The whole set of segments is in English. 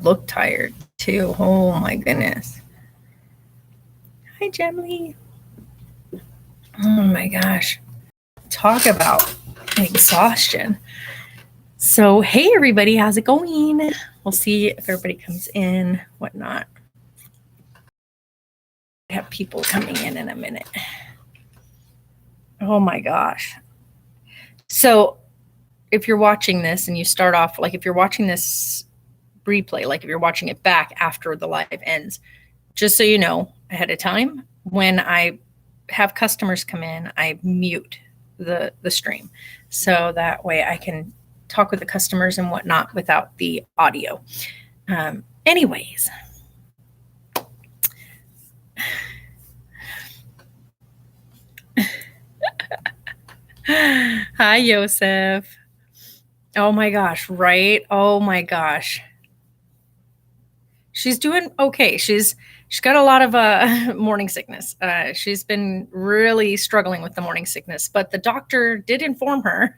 look tired too. Oh my goodness. Hi, Gemily. Oh my gosh. Talk about exhaustion. So, hey everybody, how's it going? We'll see if everybody comes in, whatnot. I have people coming in a minute. Oh my gosh. So, if you're watching this and you start off, like if you're watching this replay, like if you're watching it back after the live ends, just so you know ahead of time, when I have customers come in, I mute the stream. So that way I can talk with the customers and whatnot without the audio. Anyways. Hi, Joseph. Oh my gosh, right? Oh my gosh. She's doing okay. She's got a lot of morning sickness. She's been really struggling with the morning sickness, but the doctor did inform her,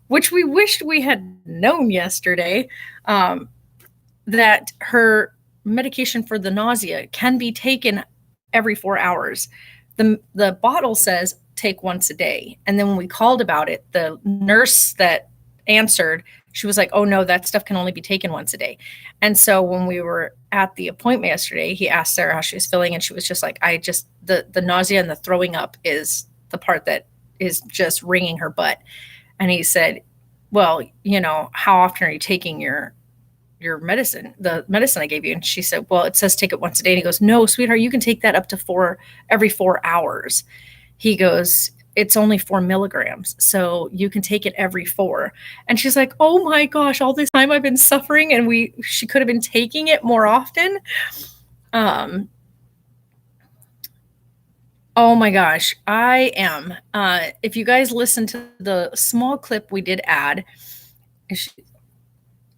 which we wished we had known yesterday, that her medication for the nausea can be taken every 4 hours. The bottle says take once a day. And then when we called about it, the nurse that answered, she was like, oh no, that stuff can only be taken once a day. And so when we were at the appointment yesterday, he asked Sarah how she was feeling, and she was just like, the nausea and the throwing up is the part that is just ringing her butt. And he said, well, how often are you taking your medicine, the medicine I gave you? And she said, well, it says take it once a day. And he goes, no, sweetheart, you can take that up to every 4 hours. He goes, it's only 4 milligrams, so you can take it every 4. And she's like, oh my gosh, all this time I've been suffering, and she could have been taking it more often. Oh my gosh, I am. If you guys listen to the small clip we did add,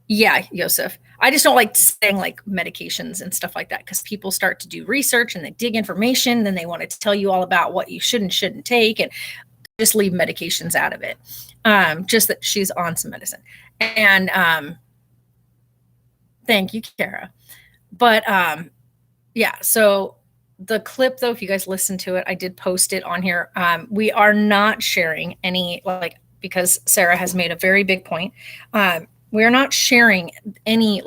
yeah, Joseph. I just don't like saying like medications and stuff like that, because people start to do research and they dig information, then they want to tell you all about what you should and shouldn't take, and just leave medications out of it. Just that she's on some medicine. And thank you, Kara. But yeah, so the clip though, if you guys listen to it, I did post it on here. We are not sharing any, because Sarah has made a very big point. We are not sharing any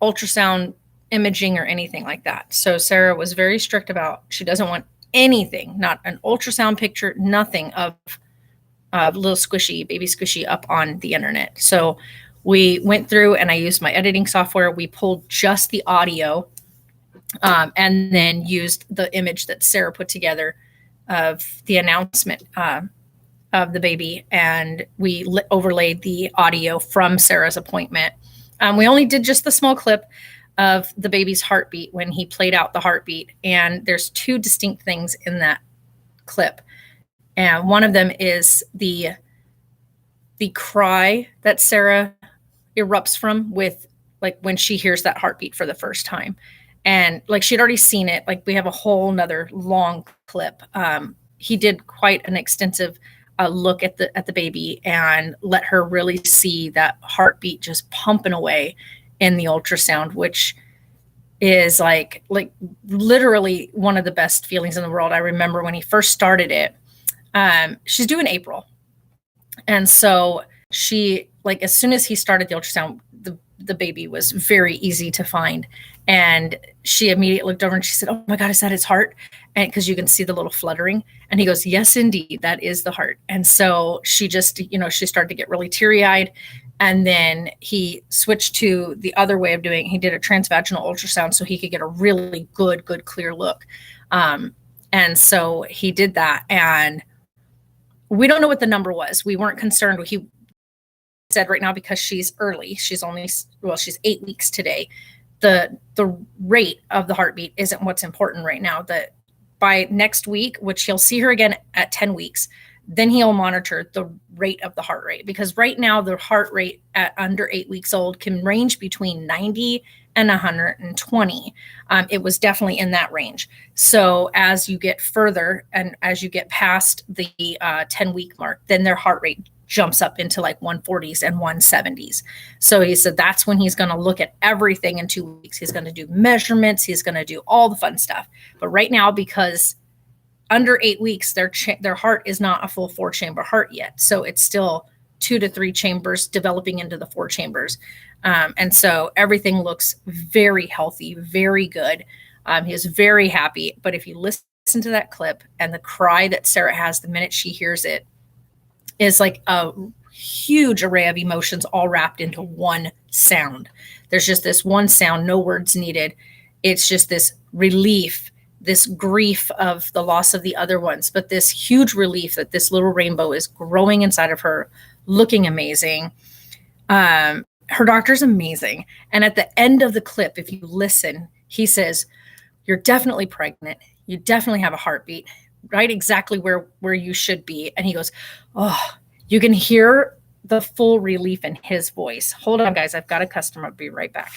ultrasound imaging or anything like that. So Sarah was very strict about, she doesn't want anything, not an ultrasound picture, nothing of little squishy, baby squishy up on the internet. So we went through and I used my editing software. We pulled just the audio and then used the image that Sarah put together of the announcement of the baby, and we overlaid the audio from Sarah's appointment. We only did just the small clip of the baby's heartbeat when he played out the heartbeat, and there's 2 distinct things in that clip. And one of them is the cry that Sarah erupts from with when she hears that heartbeat for the first time. And she'd already seen it. We have a whole nother long clip. He did quite an extensive look at the baby and let her really see that heartbeat just pumping away in the ultrasound, which is like literally one of the best feelings in the world. I remember when he first started it. She's due in April, and so she as soon as he started the ultrasound, the baby was very easy to find, and she immediately looked over and she said, oh my God, is that his heart? And because you can see the little fluttering. And he goes, yes, indeed, that is the heart. And so she just, she started to get really teary-eyed. And then he switched to the other way of doing it. He did a transvaginal ultrasound so he could get a really good, clear look. And so he did that. And we don't know what the number was. We weren't concerned. He said right now, because she's early, she's 8 weeks today, the rate of the heartbeat isn't what's important right now. That by next week, which he'll see her again at 10 weeks, then he'll monitor the rate of the heart rate, because right now the heart rate at under 8 weeks old can range between 90 and 120. It was definitely in that range. So as you get further and as you get past the 10-week mark, then their heart rate jumps up into like 140s and 170s. So he said that's when he's going to look at everything in 2 weeks. He's going to do measurements. He's going to do all the fun stuff. But right now, because under 8 weeks, their heart is not a full 4-chamber heart yet. So it's still 2 to 3 chambers developing into the 4 chambers. And so everything looks very healthy, very good. He is very happy. But if you listen to that clip, and the cry that Sarah has the minute she hears it is like a huge array of emotions all wrapped into one sound. There's just this one sound, no words needed. It's just this relief, this grief of the loss of the other ones, but this huge relief that this little rainbow is growing inside of her, looking amazing. Her doctor's amazing. And at the end of the clip, if you listen, he says, "You're definitely pregnant. You definitely have a heartbeat, right exactly where you should be." And he goes, "Oh," you can hear the full relief in his voice. Hold on, guys. I've got a customer. I'll be right back.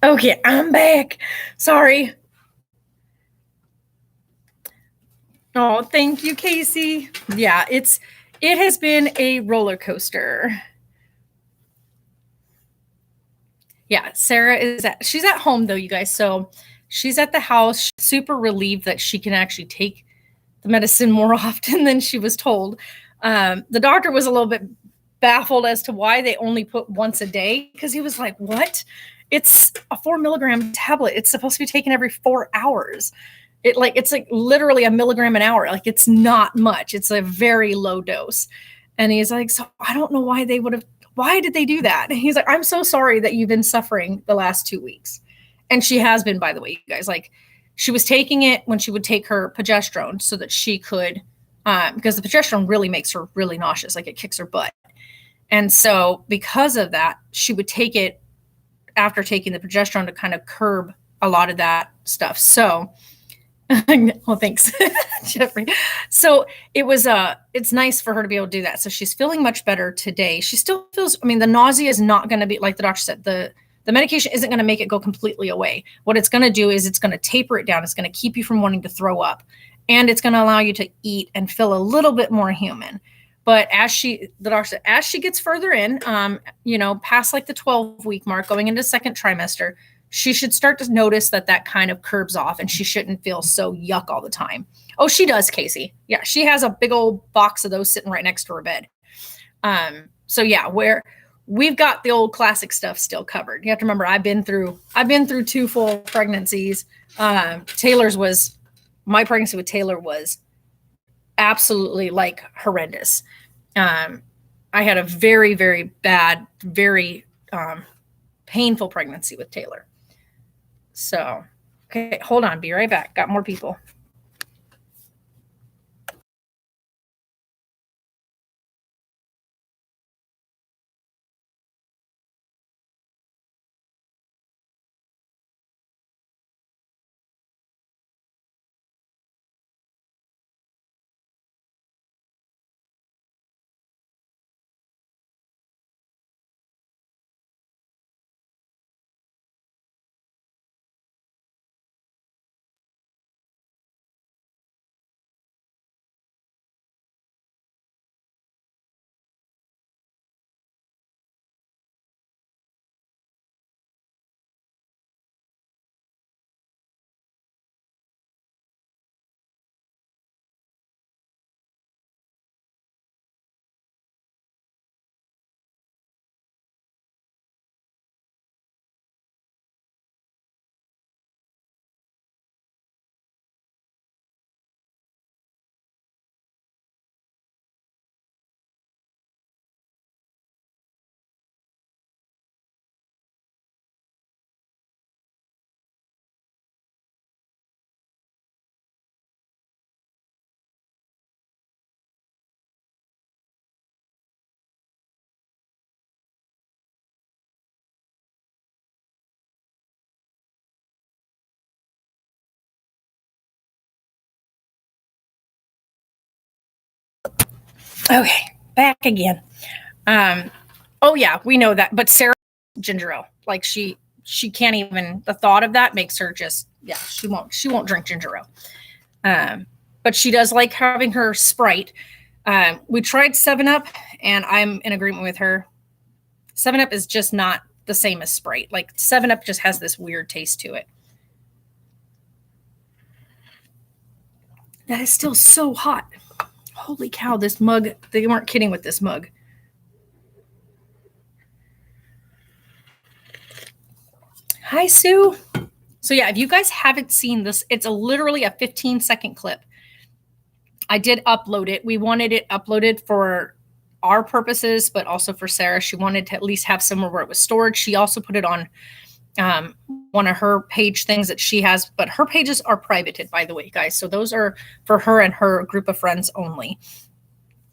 Okay, I'm back. Sorry. Oh, thank you, Casey. Yeah, it has been a roller coaster. Yeah, Sarah she's at home though, you guys. So she's at the house, she's super relieved that she can actually take the medicine more often than she was told. The doctor was a little bit baffled as to why they only put once a day because he was like, "What? It's a 4 milligram tablet. It's supposed to be taken every 4 hours. It's like literally a milligram an hour. Like it's not much. It's a very low dose." And he's like, "So I don't know why they would have. Why did they do that?" And he's like, "I'm so sorry that you've been suffering the last 2 weeks." And she has been, by the way, you guys. Like she was taking it when she would take her progesterone so that she could, because the progesterone really makes her really nauseous, like it kicks her butt. And so because of that, she would take it after taking the progesterone to kind of curb a lot of that stuff. So, well, thanks, Jeffrey. So it's nice for her to be able to do that. So she's feeling much better today. She still feels, I mean, the nausea is not going to be like the doctor said, the medication isn't going to make it go completely away. What it's going to do is it's going to taper it down. It's going to keep you from wanting to throw up, and it's going to allow you to eat and feel a little bit more human. But the doctor said, as she gets further in, past like the 12-week mark, going into second trimester, she should start to notice that kind of curbs off, and she shouldn't feel so yuck all the time. Oh, she does, Casey. Yeah, she has a big old box of those sitting right next to her bed. So yeah, where we've got the old classic stuff still covered. You have to remember, I've been through 2 full pregnancies. My pregnancy with Taylor was absolutely like horrendous. I had a very, very bad, very painful pregnancy with Taylor. So, okay, hold on. Be right back. Got more people. Okay, back again. Oh yeah, we know that. But Sarah, ginger ale, like she can't even. The thought of that makes her just she won't drink ginger ale. But she does like having her Sprite. We tried 7-Up, and I'm in agreement with her. 7-Up is just not the same as Sprite. Like 7-Up just has this weird taste to it. That is still so hot. Holy cow, this mug, they weren't kidding with this mug. Hi, Sue. So yeah, if you guys haven't seen this, it's literally a 15-second clip. I did upload it. We wanted it uploaded for our purposes, but also for Sarah. She wanted to at least have somewhere where it was stored. She also put it on one of her page things that she has, but her pages are privated, by the way, guys. So those are for her and her group of friends only.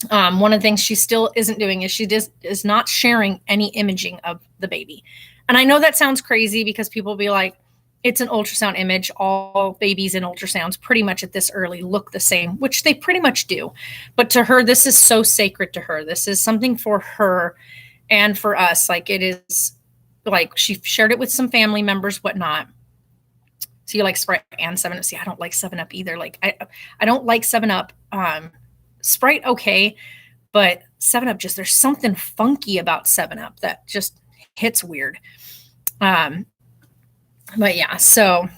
One of the things she still isn't doing is she just is not sharing any imaging of the baby. And I know that sounds crazy because people will be like, it's an ultrasound image. All babies in ultrasounds pretty much at this early look the same, which they pretty much do. But to her, this is so sacred to her. This is something for her and for us. Like it is like she shared it with some family members, whatnot. So you like Sprite and 7-Up. See, I don't like 7-Up either. Like I don't like 7-Up. Sprite, okay. But 7-Up, just there's something funky about 7-Up that just hits weird. But yeah, so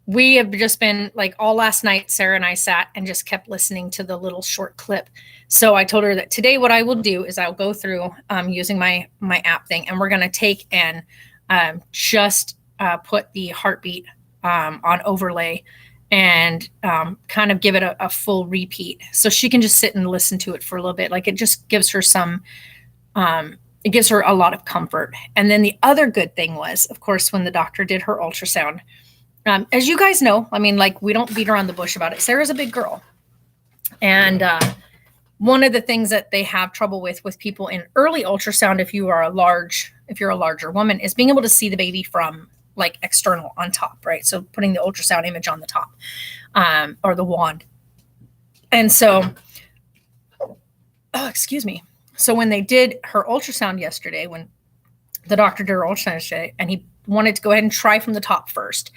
we have just been like all last night, Sarah and I sat and just kept listening to the little short clip. So I told her that today what I will do is I'll go through using my app thing, and we're going to take and just put the heartbeat on overlay and kind of give it a full repeat. So she can just sit and listen to it for a little bit. Like it just gives her it gives her a lot of comfort. And then the other good thing was, of course, when the doctor did her ultrasound, as you guys know, I mean, like we don't beat around the bush about it. Sarah's a big girl. And one of the things that they have trouble with people in early ultrasound, if you're a larger woman, is being able to see the baby from like external on top, right? So putting the ultrasound image on the top or the wand. And so, excuse me. So when they did her ultrasound yesterday, when the doctor did her ultrasound yesterday, and he wanted to go ahead and try from the top first,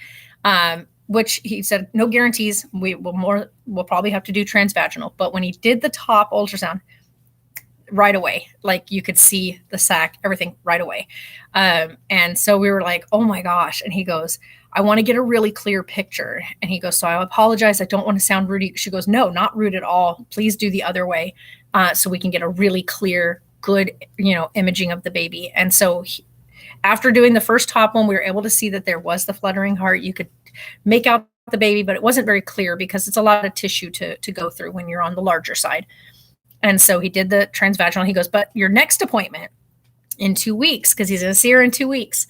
which he said, no guarantees. We'll probably have to do transvaginal. But when he did the top ultrasound, right away, like you could see the sac, everything right away. And so we were like, oh my gosh. And he goes, I want to get a really clear picture. And he goes, so I apologize. I don't want to sound rude. She goes, no, not rude at all. Please do the other way. So we can get a really clear, good, imaging of the baby. And so after doing the first top one, we were able to see that there was the fluttering heart. You could make out the baby, but it wasn't very clear because it's a lot of tissue to go through when you're on the larger side. And so he did the transvaginal. He goes, but your next appointment in 2 weeks, because he's going to see her in 2 weeks,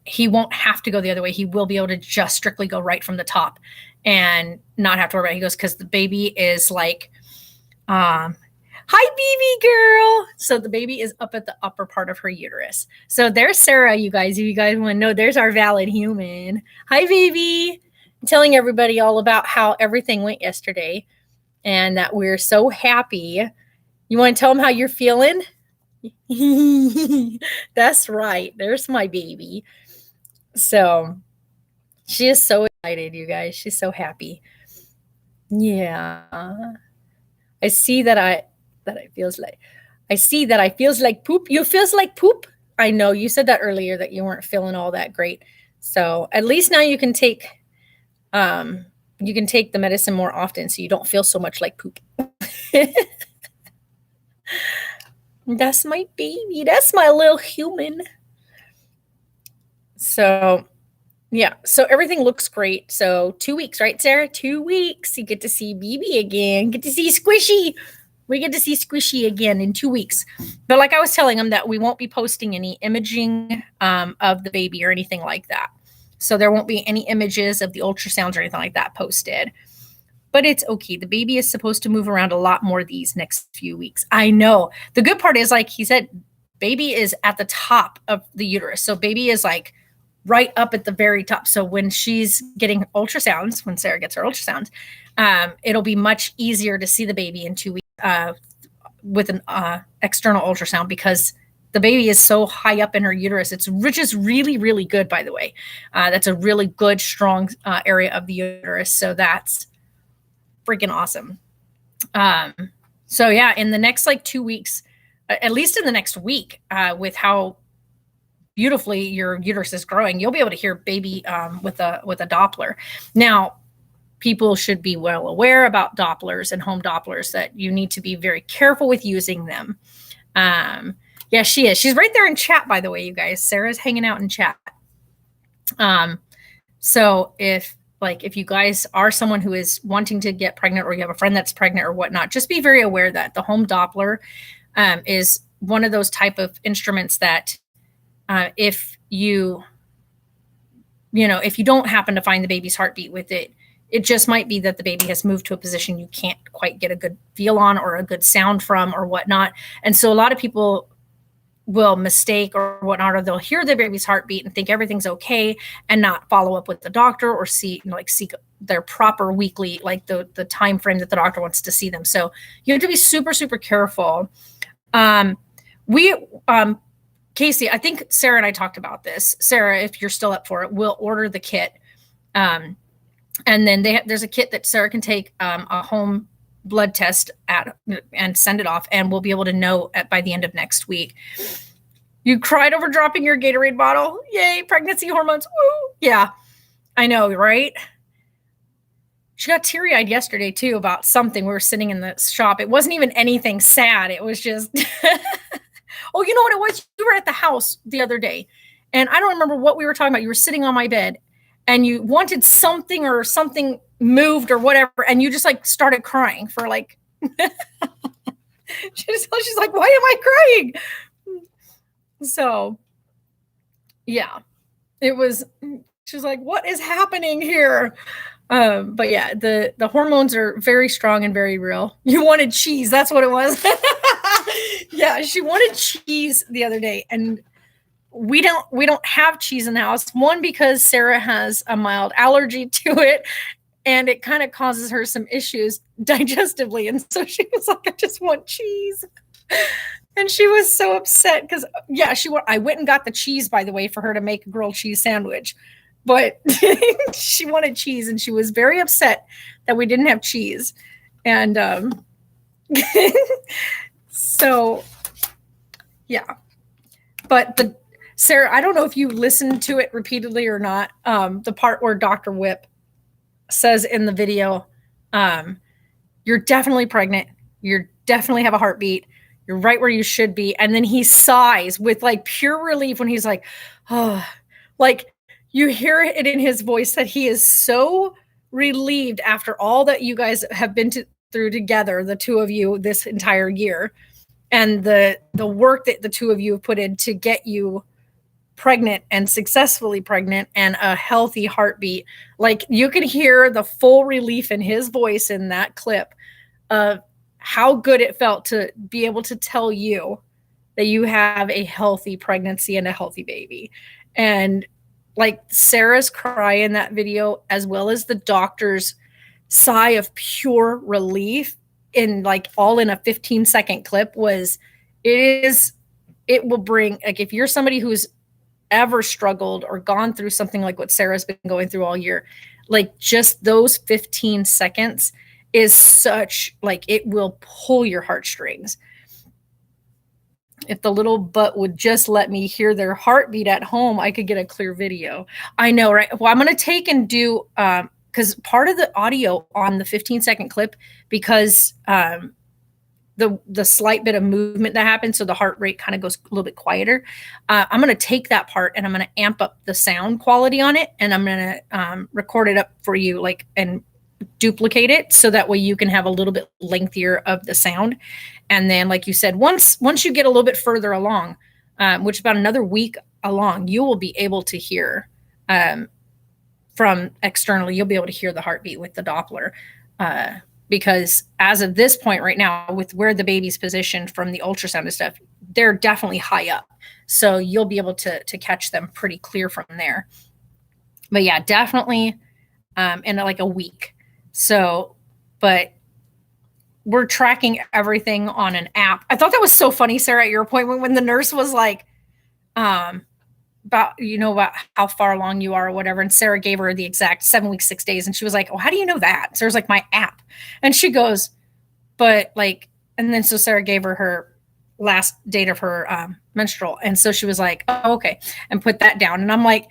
he won't have to go the other way. He will be able to just strictly go right from the top and not have to worry about it. He goes, because the baby is like, hi, baby girl. So the baby is up at the upper part of her uterus. So there's Sarah, you guys. If you guys want to know, there's our valid human. Hi, baby. I'm telling everybody all about how everything went yesterday and that we're so happy. You want to tell them how you're feeling? That's right. There's my baby. So she is so excited, you guys. She's so happy. Yeah. I see that I feels like poop. You feels like poop? I know you said that earlier that you weren't feeling all that great. So at least now you can take the medicine more often so you don't feel so much like poop. That's my baby. That's my little human. So yeah, so everything looks great. So 2 weeks, right, Sarah? 2 weeks. You get to see BB again. Get to see Squishy. We get to see Squishy again in 2 weeks. But like I was telling them that we won't be posting any imaging of the baby or anything like that. So there won't be any images of the ultrasounds or anything like that posted. But it's okay. The baby is supposed to move around a lot more these next few weeks. I know. The good part is, like he said, baby is at the top of the uterus. So baby is like right up at the very top. So when she's getting ultrasounds, when Sarah gets her ultrasounds, it'll be much easier to see the baby in 2 weeks with an external ultrasound because the baby is so high up in her uterus. It's just really, really good, by the way. That's a really good, strong area of the uterus. So that's freaking awesome. So yeah, in the next 2 weeks, at least in the next week, with how beautifully your uterus is growing, you'll be able to hear baby with a Doppler. Now, people should be well aware about Dopplers and home Dopplers, that you need to be very careful with using them. Yeah, she is. She's right there in chat, by the way, you guys. Sarah's hanging out in chat. So if you guys are someone who is wanting to get pregnant, or you have a friend that's pregnant or whatnot, just be very aware that the home Doppler is one of those type of instruments that if you don't happen to find the baby's heartbeat with it, it just might be that the baby has moved to a position you can't quite get a good feel on or a good sound from or whatnot. And so a lot of people will mistake or whatnot, or they'll hear their baby's heartbeat and think everything's okay and not follow up with the doctor or seek their proper weekly, the time frame that the doctor wants to see them. So you have to be super, super careful. Casey, I think Sarah and I talked about this. Sarah, if you're still up for it, we'll order the kit. And then there's a kit that Sarah can take a home blood test and send it off, and we'll be able to know by the end of next week. You cried over dropping your Gatorade bottle. Yay, pregnancy hormones. Woo. Yeah, I know, right? She got teary-eyed yesterday, too, about something. We were sitting in the shop. It wasn't even anything sad. It was just, oh, you know what it was? You were at the house the other day, and I don't remember what we were talking about. You were sitting on my bed, and you wanted something or something moved or whatever, and you just, like, started crying for, like, she's like, why am I crying? So, yeah, it was, she's like, what is happening here? But yeah, the hormones are very strong and very real. You wanted cheese. That's what it was. Yeah, she wanted cheese the other day, and we don't have cheese in the house. One, because Sarah has a mild allergy to it, and it kind of causes her some issues digestively. And so she was like, I just want cheese. And she was so upset because, yeah, I went and got the cheese, by the way, for her to make a grilled cheese sandwich. But she wanted cheese, and she was very upset that we didn't have cheese. And so, yeah. But Sarah, I don't know if you listened to it repeatedly or not. The part where Dr. Whip says in the video, you're definitely pregnant. You definitely have a heartbeat. You're right where you should be. And then he sighs with like pure relief when he's like, oh, like, you hear it in his voice that he is so relieved after all that you guys have been through together, the two of you, this entire year, and the work that the two of you have put in to get you pregnant and successfully pregnant and a healthy heartbeat. Like, you can hear the full relief in his voice in that clip of how good it felt to be able to tell you that you have a healthy pregnancy and a healthy baby. And like, Sarah's cry in that video, as well as the doctor's sigh of pure relief in like all in a 15-second clip, it will bring, like, if you're somebody who's ever struggled or gone through something like what Sarah's been going through all year, like, just those 15 seconds is such, like, it will pull your heartstrings. If the little butt would just let me hear their heartbeat at home, I could get a clear video. I know, right? Well, I'm going to take and do, because part of the audio on the 15-second clip, because the slight bit of movement that happens, so the heart rate kind of goes a little bit quieter. I'm going to take that part and I'm going to amp up the sound quality on it, and I'm going to record it up for you, like, and duplicate it so that way you can have a little bit lengthier of the sound. And then, like you said, once you get a little bit further along, which is about another week along, you will be able to hear from externally, you'll be able to hear the heartbeat with the Doppler. Because as of this point right now, with where the baby's positioned from the ultrasound and stuff, they're definitely high up. So you'll be able to catch them pretty clear from there. But yeah, definitely in like a week. So, but we're tracking everything on an app. I thought that was so funny, Sarah, at your appointment when the nurse was like, about how far along you are or whatever. And Sarah gave her the exact 7 weeks, 6 days. And she was like, oh, how do you know that? Sarah's like, my app. And she goes, but like, and then so Sarah gave her last date of her menstrual. And so she was like, oh, okay. And put that down. And I'm like,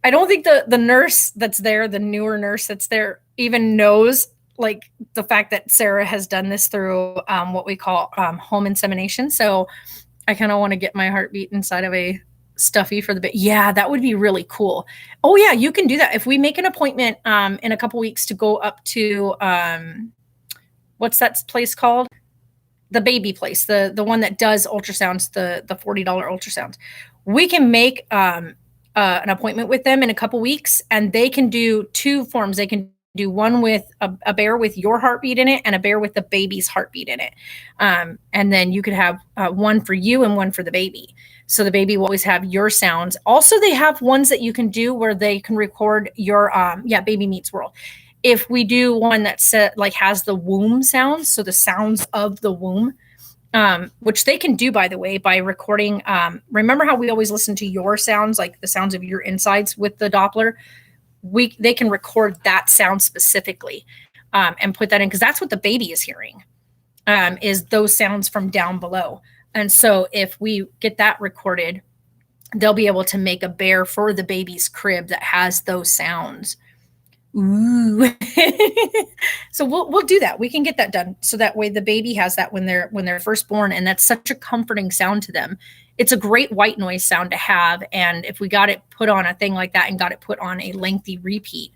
I don't think the nurse that's there, the newer nurse that's there, even knows like the fact that Sarah has done this through what we call home insemination. So I kind of want to get my heartbeat inside of a stuffy for the bit. Yeah, that would be really cool. Oh yeah, you can do that. If we make an appointment in a couple weeks to go up to what's that place called? The baby place, the one that does ultrasounds, the $40 ultrasounds. We can make an appointment with them in a couple weeks, and they can do two forms. They can do one with a bear with your heartbeat in it and a bear with the baby's heartbeat in it. And then you could have one for you and one for the baby. So the baby will always have your sounds. Also, they have ones that you can do where they can record your, Baby Meets World. If we do one that like has the womb sounds, so the sounds of the womb, which they can do, by the way, by recording. Remember how we always listen to your sounds, like the sounds of your insides with the Doppler? They can record that sound specifically and put that in, because that's what the baby is hearing, is those sounds from down below. And so if we get that recorded, they'll be able to make a bear for the baby's crib that has those sounds. Ooh. So we'll do that. We can get that done, so that way the baby has that when they're first born, and that's such a comforting sound to them. It's a great white noise sound to have, and if we got it put on a thing like that and got it put on a lengthy repeat,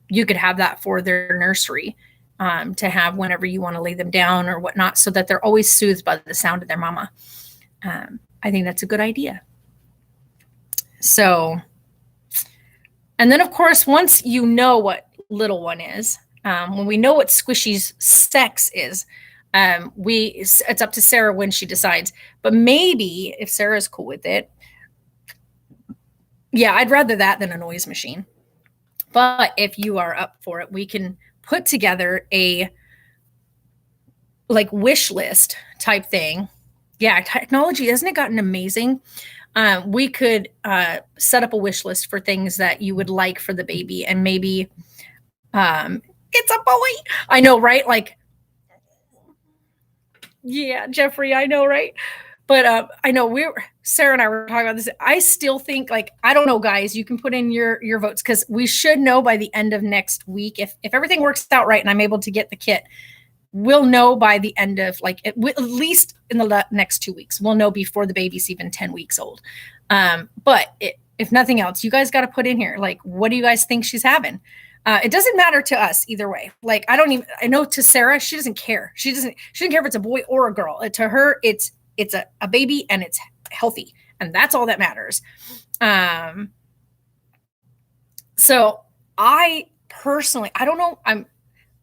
you could have that for their nursery, to have whenever you want to lay them down or whatnot, so that they're always soothed by the sound of their mama. I think that's a good idea. So, and then of course, once you know what little one is, when we know what Squishy's sex is, it's up to Sarah when she decides. But maybe if Sarah's cool with it, yeah, I'd rather that than a noise machine. But if you are up for it, we can put together a like wish list type thing. Yeah, technology, hasn't it gotten amazing? We could set up a wish list for things that you would like for the baby, and maybe it's a boy. I know, right? Like, yeah, Jeffrey, I know, right? But I know Sarah and I were talking about this. I still think, like, I don't know, guys, you can put in your votes, because we should know by the end of next week. If everything works out right and I'm able to get the kit, we'll know by the end of, like, at least in the next 2 weeks. We'll know before the baby's even 10 weeks old. But if nothing else, you guys got to put in here, like, what do you guys think she's having? It doesn't matter to us either way. Like, I know to Sarah, she doesn't care. She doesn't care if it's a boy or a girl. To her, it's a baby, and it's healthy, and that's all that matters. So I personally, I don't know.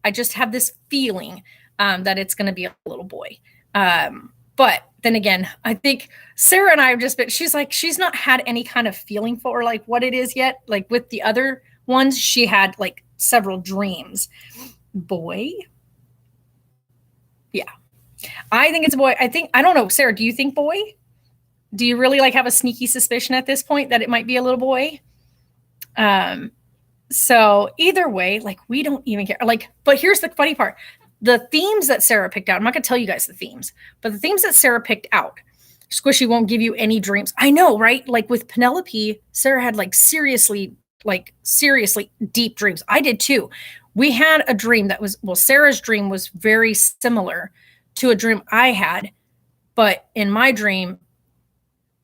I just have this feeling that it's going to be a little boy. But then again, I think Sarah and I have just been, she's like, she's not had any kind of feeling for, like, what it is yet. Like with the other ones, she had like several dreams. Boy. Yeah. I think it's a boy. I don't know, Sarah, do you think boy? Do you really like have a sneaky suspicion at this point that it might be a little boy? So either way, like, we don't even care. Like, but here's the funny part. The themes that Sarah picked out, I'm not going to tell you guys the themes, but the themes that Sarah picked out, Squishy won't give you any dreams. I know, right? Like with Penelope, Sarah had like seriously deep dreams. I did too. We had a dream that was, well, Sarah's dream was very similar to a dream I had, but in my dream,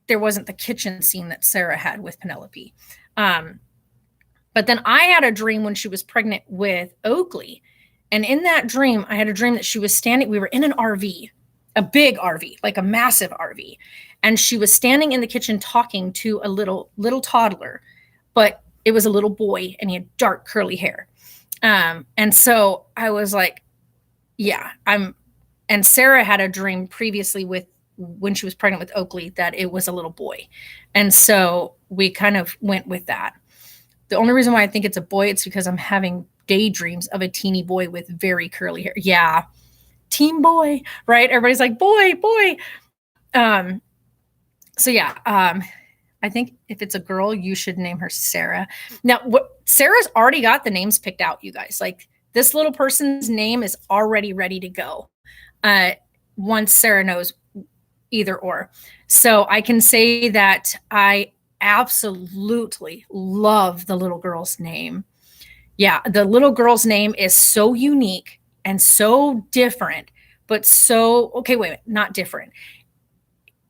there wasn't the kitchen scene that Sarah had with Penelope. But then I had a dream when she was pregnant with Oakley. And in that dream, I had a dream that she was standing, we were in an RV, a big RV, like a massive RV. And she was standing in the kitchen talking to a little toddler, but it was a little boy, and he had dark curly hair. And so I was like, yeah, and Sarah had a dream previously when she was pregnant with Oakley that it was a little boy. And so we kind of went with that. The only reason why I think it's a boy, it's because I'm having daydreams of a teeny boy with very curly hair. Yeah. Teen boy, right? Everybody's like, boy. So yeah, I think if it's a girl, you should name her Sarah. Now, Sarah's already got the names picked out, you guys. Like, this little person's name is already ready to go. Once Sarah knows either or. So I can say that I absolutely love the little girl's name. Yeah, the little girl's name is so unique and so different, but so, okay, wait, not different.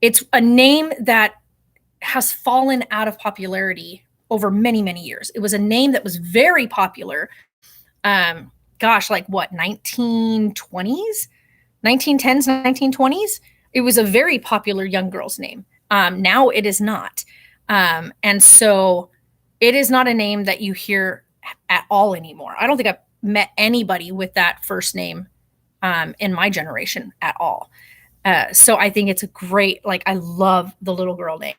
It's a name that has fallen out of popularity over many, many years. It was a name that was very popular. Like what, 1920s, 1910s, 1920s? It was a very popular young girl's name. Now it is not. And so it is not a name that you hear at all anymore. I don't think I've met anybody with that first name in my generation at all. So I think it's a great, like, I love the little girl name.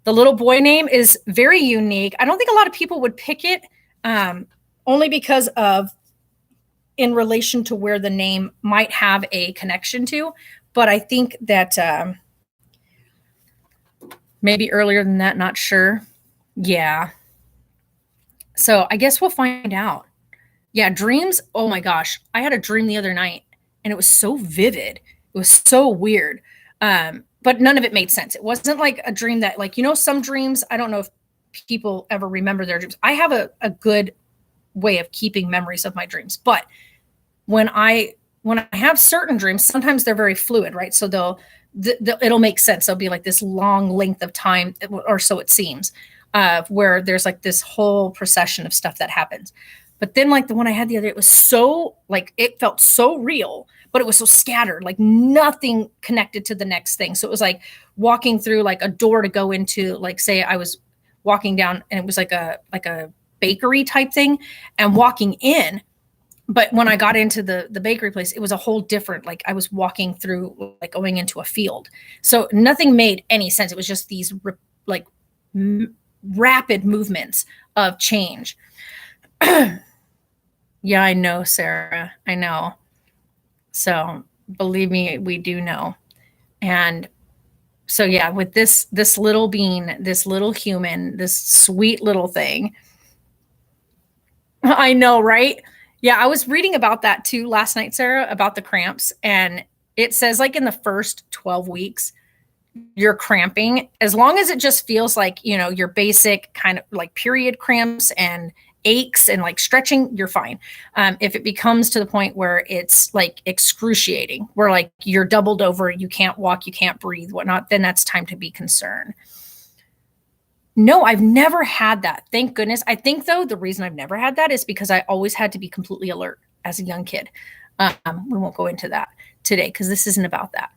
The little boy name is very unique. I don't think a lot of people would pick it only because of in relation to where the name might have a connection to. but I think that maybe earlier than that, not sure. Yeah. So I guess we'll find out. Yeah, dreams. Oh my gosh. I had a dream the other night and it was so vivid. It was so weird. But none of it made sense. It wasn't like a dream that, like, some dreams, I don't know if people ever remember their dreams. I have a good way of keeping memories of my dreams. But when I have certain dreams, sometimes they're very fluid, right? So it'll make sense. There'll be like this long length of time, or so it seems, where there's like this whole procession of stuff that happens. But then like the one I had the other, it was so like, it felt so real, but it was so scattered, like nothing connected to the next thing. So it was like walking through like a door to go into, like, say I was walking down and it was like a bakery type thing and walking in. But when I got into the bakery place, it was a whole different, like I was walking through, like going into a field. So nothing made any sense. It was just these rapid movements of change. Yeah, I know, Sarah. I know. So believe me, we do know. And so, yeah, with this little being, this little human, this sweet little thing. I know, right? Yeah, I was reading about that too last night, Sarah, about the cramps. And it says like in the first 12 weeks, you're cramping, as long as it just feels like, your basic kind of like period cramps and aches and like stretching, you're fine. If it becomes to the point where it's like excruciating, where like you're doubled over, you can't walk, you can't breathe, whatnot, then that's time to be concerned. No, I've never had that. Thank goodness. I think, though, the reason I've never had that is because I always had to be completely alert as a young kid. We won't go into that today because this isn't about that.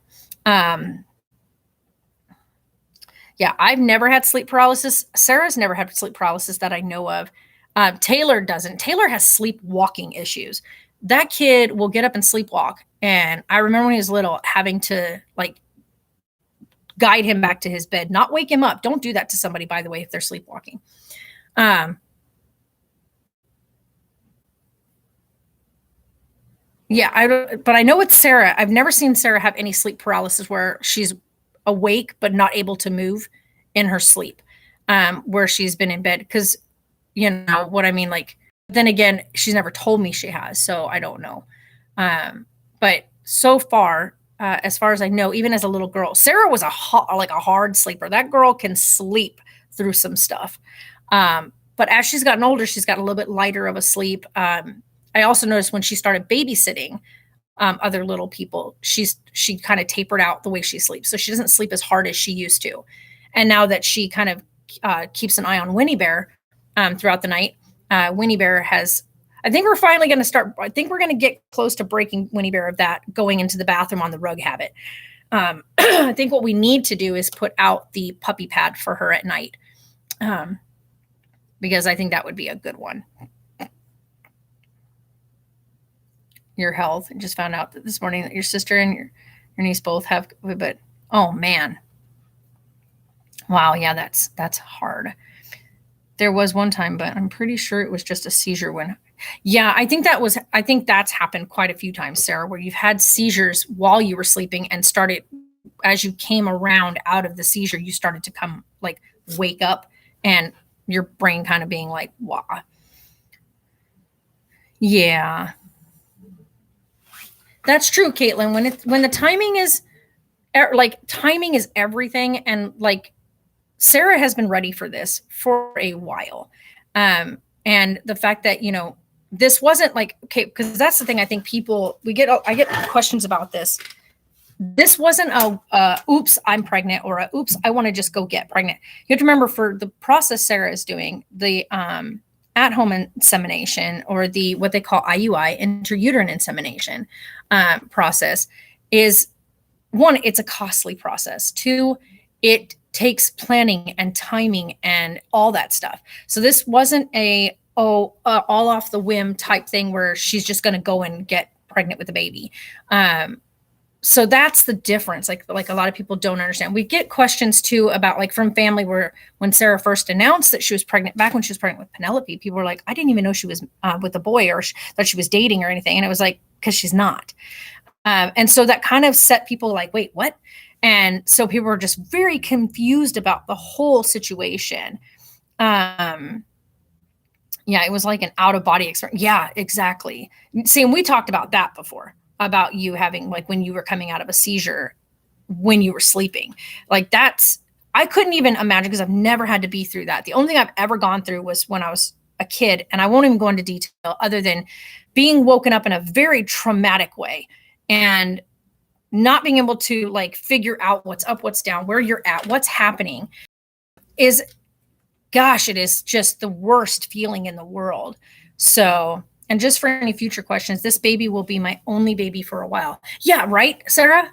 Yeah, I've never had sleep paralysis. Sarah's never had sleep paralysis that I know of. Taylor doesn't. Taylor has sleepwalking issues. That kid will get up and sleepwalk. And I remember when he was little having to like guide him back to his bed, not wake him up. Don't do that to somebody, by the way, if they're sleepwalking. Yeah, but I know with Sarah, I've never seen Sarah have any sleep paralysis where she's awake but not able to move in her sleep, where she's been in bed. Because, you know what I mean? Like, then again, she's never told me she has, so I don't know. But so far, as far as I know, even as a little girl, Sarah was a hard sleeper. That girl can sleep through some stuff. But as she's gotten older, she's got a little bit lighter of a sleep. I also noticed when she started babysitting other little people, she kind of tapered out the way she sleeps. So she doesn't sleep as hard as she used to. And now that she kind of keeps an eye on Winnie Bear throughout the night, Winnie Bear has, I think we're finally going to start, I think we're going to get close to breaking Winnie Bear of that going into the bathroom on the rug habit. I think what we need to do is put out the puppy pad for her at night, because I think that would be a good one. Your health. I just found out that this morning that your sister and your niece both have, but oh man. Wow. Yeah, that's hard. There was one time, but I'm pretty sure it was just a seizure when, yeah, I think that's happened quite a few times, Sarah, where you've had seizures while you were sleeping and started, as you came around out of the seizure, you started to come like wake up and your brain kind of being like, wow. Yeah. That's true, Caitlin. When the timing is timing is everything. And like Sarah has been ready for this for a while. And the fact that, this wasn't like, okay, because that's the thing. I think I get questions about this. This wasn't a oops, I'm pregnant, or a oops, I want to just go get pregnant. You have to remember, for the process Sarah is doing, the at-home insemination, or the what they call IUI, intrauterine insemination process, is, one, it's a costly process. Two, it takes planning and timing and all that stuff. So this wasn't all off the whim type thing where she's just going to go and get pregnant with a baby. So that's the difference. Like a lot of people don't understand. We get questions too about, like, from family, where when Sarah first announced that she was pregnant, back when she was pregnant with Penelope, people were like, I didn't even know she was with a boy, or that she was dating or anything. And it was like, because she's not. And so that kind of set people like, wait, what? And so people were just very confused about the whole situation. Um, yeah, it was like an out of body experience. Yeah, exactly. See, and we talked about that before, about you having, like, when you were coming out of a seizure when you were sleeping. Like, that's, I couldn't even imagine, because I've never had to be through that. The only thing I've ever gone through was when I was a kid, and I won't even go into detail other than being woken up in a very traumatic way and not being able to like figure out what's up, what's down, where you're at, what's happening is, gosh, it is just the worst feeling in the world. So, and just for any future questions, this baby will be my only baby for a while. Yeah, right, Sarah?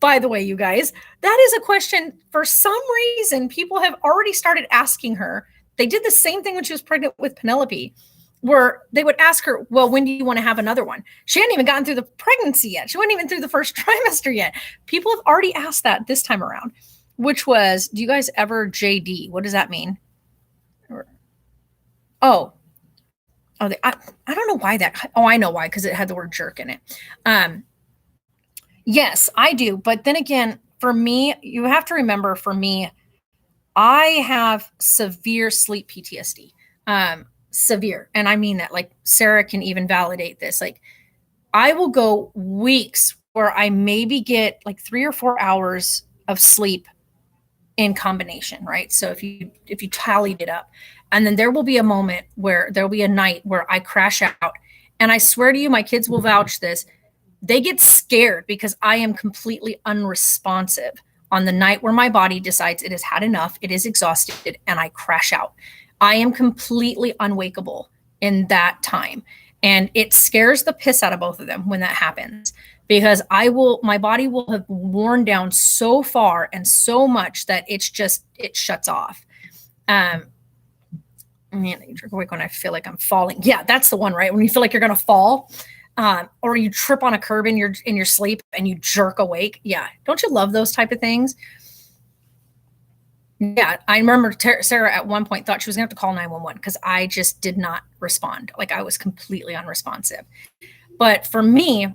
By the way, you guys, that is a question for some reason people have already started asking her. They did the same thing when she was pregnant with Penelope, where they would ask her, well, when do you want to have another one? She hadn't even gotten through the pregnancy yet. She wasn't even through the first trimester yet. People have already asked that this time around, which was, do you guys ever JD? What does that mean? Oh, I don't know why that. Oh, I know why, because it had the word jerk in it. Yes, I do. But then again, for me, you have to remember, for me, I have severe sleep PTSD. Severe. And I mean that, like, Sarah can even validate this. Like, I will go weeks where I maybe get like 3 or 4 hours of sleep in combination, right? So if you tallied it up, and then there will be a moment where there'll be a night where I crash out, and I swear to you, my kids will vouch this. They get scared because I am completely unresponsive on the night where my body decides it has had enough, it is exhausted, and I crash out. I am completely unwakeable in that time. And it scares the piss out of both of them when that happens, because my body will have worn down so far and so much that it shuts off. You jerk awake when I feel like I'm falling. Yeah, that's the one, right? When you feel like you're going to fall. Or you trip on a curb in your sleep and you jerk awake. Yeah. Don't you love those type of things? Yeah. I remember Sarah at one point thought she was going to have to call 911 because I just did not respond. Like, I was completely unresponsive. But for me,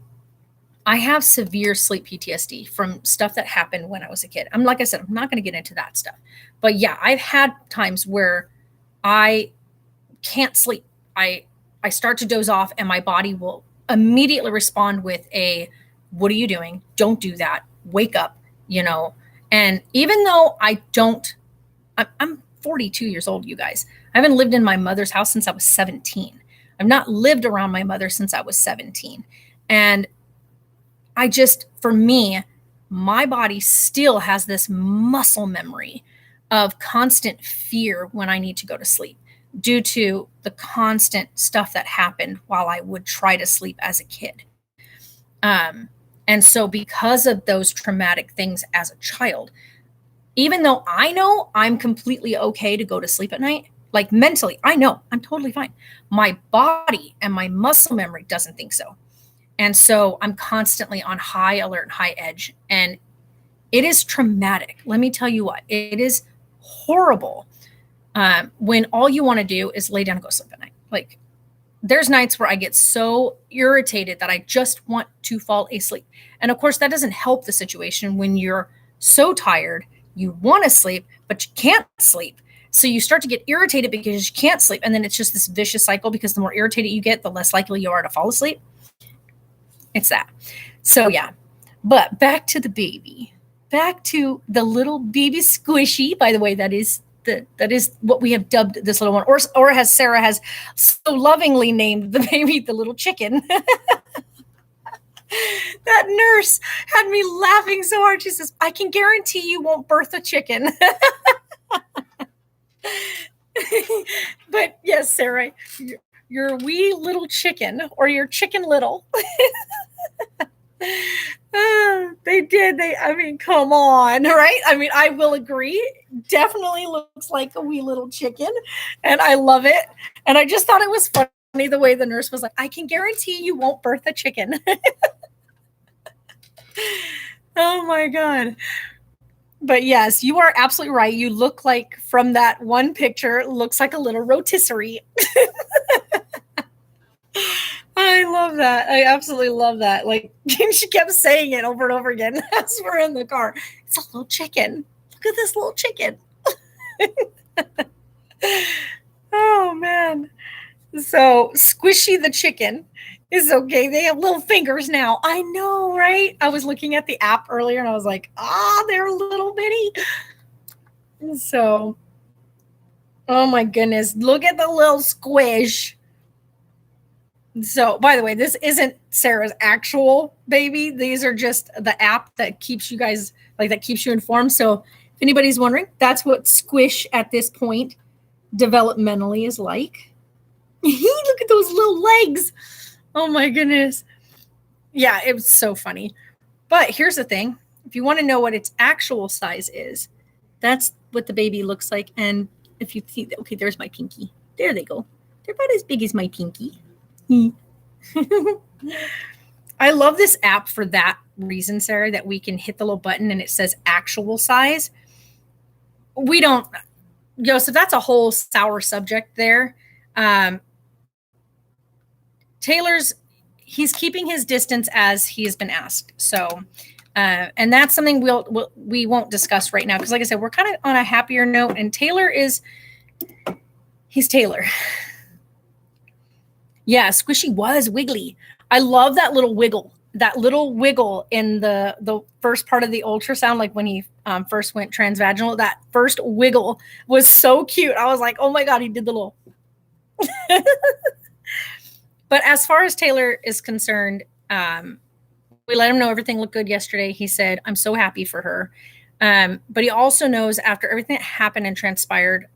I have severe sleep PTSD from stuff that happened when I was a kid. Like I said, I'm not going to get into that stuff. But yeah, I've had times where I can't sleep. I start to doze off and my body will immediately respond with what are you doing? Don't do that. Wake up, And even though I'm 42 years old, you guys. I haven't lived in my mother's house since I was 17. I've not lived around my mother since I was 17. And for me, my body still has this muscle memory of constant fear when I need to go to sleep, due to the constant stuff that happened while I would try to sleep as a kid. And so because of those traumatic things as a child, even though I know I'm completely okay to go to sleep at night, like mentally, I know I'm totally fine. My body and my muscle memory doesn't think so. And so I'm constantly on high alert and high edge. And it is traumatic. Let me tell you what, it is horrible. When all you want to do is lay down and go sleep at night. Like, there's nights where I get so irritated that I just want to fall asleep. And of course, that doesn't help the situation when you're so tired, you want to sleep, but you can't sleep. So you start to get irritated because you can't sleep. And then it's just this vicious cycle, because the more irritated you get, the less likely you are to fall asleep. It's that. So yeah, but back to the baby, back to the little baby squishy. By the way, that is what we have dubbed this little one, or as Sarah has so lovingly named the baby, the little chicken. That nurse had me laughing so hard. She says, I can guarantee you won't birth a chicken. But yes, Sarah, you're a wee little chicken, or you're chicken little. They did. Come on, right? I will agree. Definitely looks like a wee little chicken, and I love it. And I just thought it was funny the way the nurse was like, I can guarantee you won't birth a chicken. Oh my God. But yes, you are absolutely right. You look like, from that one picture, looks like a little rotisserie. I love that. I absolutely love that. Like she kept saying it over and over again as we're in the car. It's a little chicken. Look at this little chicken. Oh man. So Squishy the chicken is okay. They have little fingers now. I know, right? I was looking at the app earlier and I was like, they're little bitty. So, oh my goodness. Look at the little squish. So, by the way, this isn't Sarah's actual baby. These are just the app that keeps you guys, like, that keeps you informed. So, if anybody's wondering, that's what Squish at this point developmentally is like. Look at those little legs. Oh my goodness. Yeah, it was so funny. But here's the thing. If you want to know what its actual size is, that's what the baby looks like. And if you see, okay, there's my pinky. There they go. They're about as big as my pinky. I love this app for that reason, Sarah, that we can hit the little button and it says actual size. We don't, Joseph, that's a whole sour subject there. Taylor's, he's keeping his distance as he has been asked. So, and that's something we won't discuss right now. Because like I said, we're kind of on a happier note and he's Taylor. Yeah, Squishy was wiggly. I love that little wiggle in the first part of the ultrasound, like when he first went transvaginal. That first wiggle was so cute. I was like, oh my God, he did the little. But as far as Taylor is concerned, we let him know everything looked good yesterday. He said, I'm so happy for her. But he also knows after everything that happened and transpired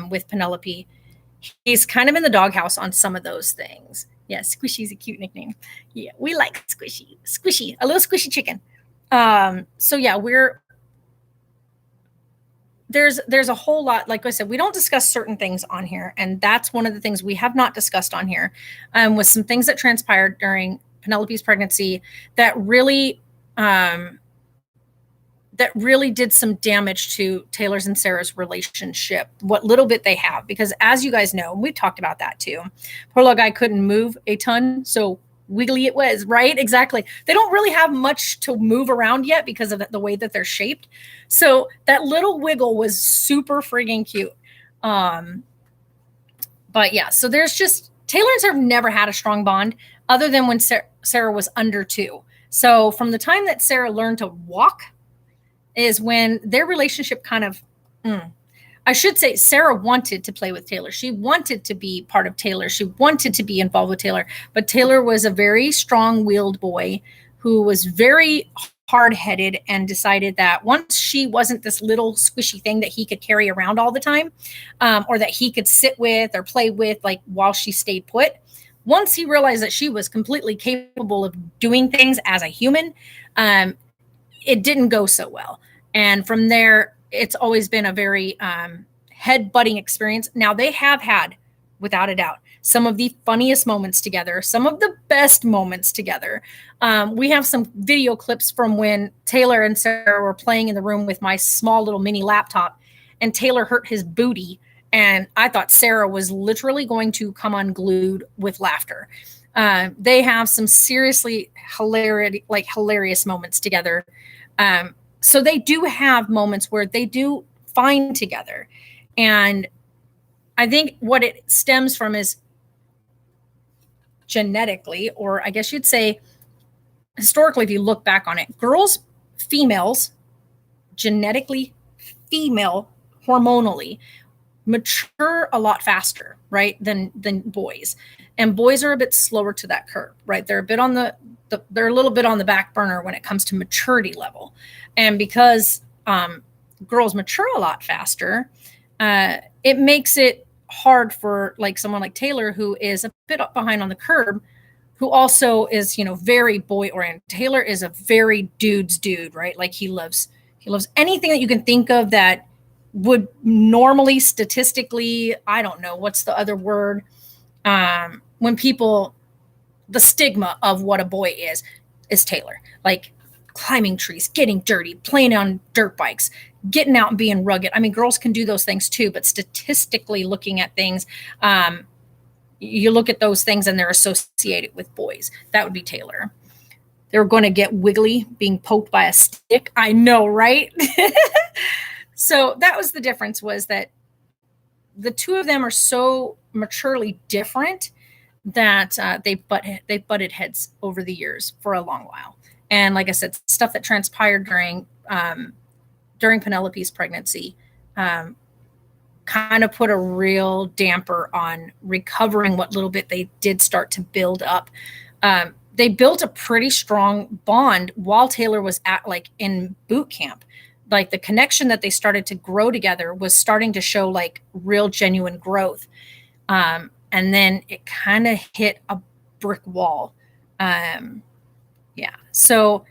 with Penelope, he's kind of in the doghouse on some of those things. Yeah, Squishy's a cute nickname. Yeah, we like Squishy. Squishy, a little squishy chicken. So yeah, there's a whole lot. Like I said, we don't discuss certain things on here, and that's one of the things we have not discussed on here. Was some things that transpired during Penelope's pregnancy that really did some damage to Taylor's and Sarah's relationship, what little bit they have. Because as you guys know, we've talked about that too. Poor little guy couldn't move a ton, so wiggly it was, right? Exactly. They don't really have much to move around yet because of the way that they're shaped. So that little wiggle was super friggin' cute. But yeah, so there's just, Taylor and Sarah have never had a strong bond other than when Sarah was under 2. So from the time that Sarah learned to walk is when their relationship kind of, I should say Sarah wanted to play with Taylor. She wanted to be part of Taylor. She wanted to be involved with Taylor. But Taylor was a very strong-willed boy who was very hard-headed and decided that once she wasn't this little squishy thing that he could carry around all the time, or that he could sit with or play with, like while she stayed put, once he realized that she was completely capable of doing things as a human, it didn't go so well. And from there, it's always been a very head-butting experience. Now, they have had, without a doubt, some of the funniest moments together, some of the best moments together. We have some video clips from when Taylor and Sarah were playing in the room with my small little mini laptop, and Taylor hurt his booty. And I thought Sarah was literally going to come unglued with laughter. They have some seriously hilarious moments together. So they do have moments where they do find together. And I think what it stems from is genetically, or I guess you'd say historically, if you look back on it, females, genetically female, hormonally, mature a lot faster, right, than boys. And boys are a bit slower to that curve, right? They're a bit on they're a little bit on the back burner when it comes to maturity level. And because girls mature a lot faster, it makes it hard for like someone like Taylor, who is a bit up behind on the curve, who also is, very boy oriented. Taylor is a very dude's dude, right? Like he loves anything that you can think of that would normally statistically, I don't know, what's the other word? When people, the stigma of what a boy is Taylor, like climbing trees, getting dirty, playing on dirt bikes, getting out and being rugged. I mean, girls can do those things too, but statistically looking at things, You look at those things and they're associated with boys. That would be Taylor. They're going to get wiggly being poked by a stick. I know, right? So that was the difference, was that the two of them are so maturely different that they butted heads over the years for a long while. And like I said, stuff that transpired during Penelope's pregnancy kind of put a real damper on recovering what little bit they did start to build up. They built a pretty strong bond while Taylor was in boot camp. Like the connection that they started to grow together was starting to show like real genuine growth. And then it kind of hit a brick wall. So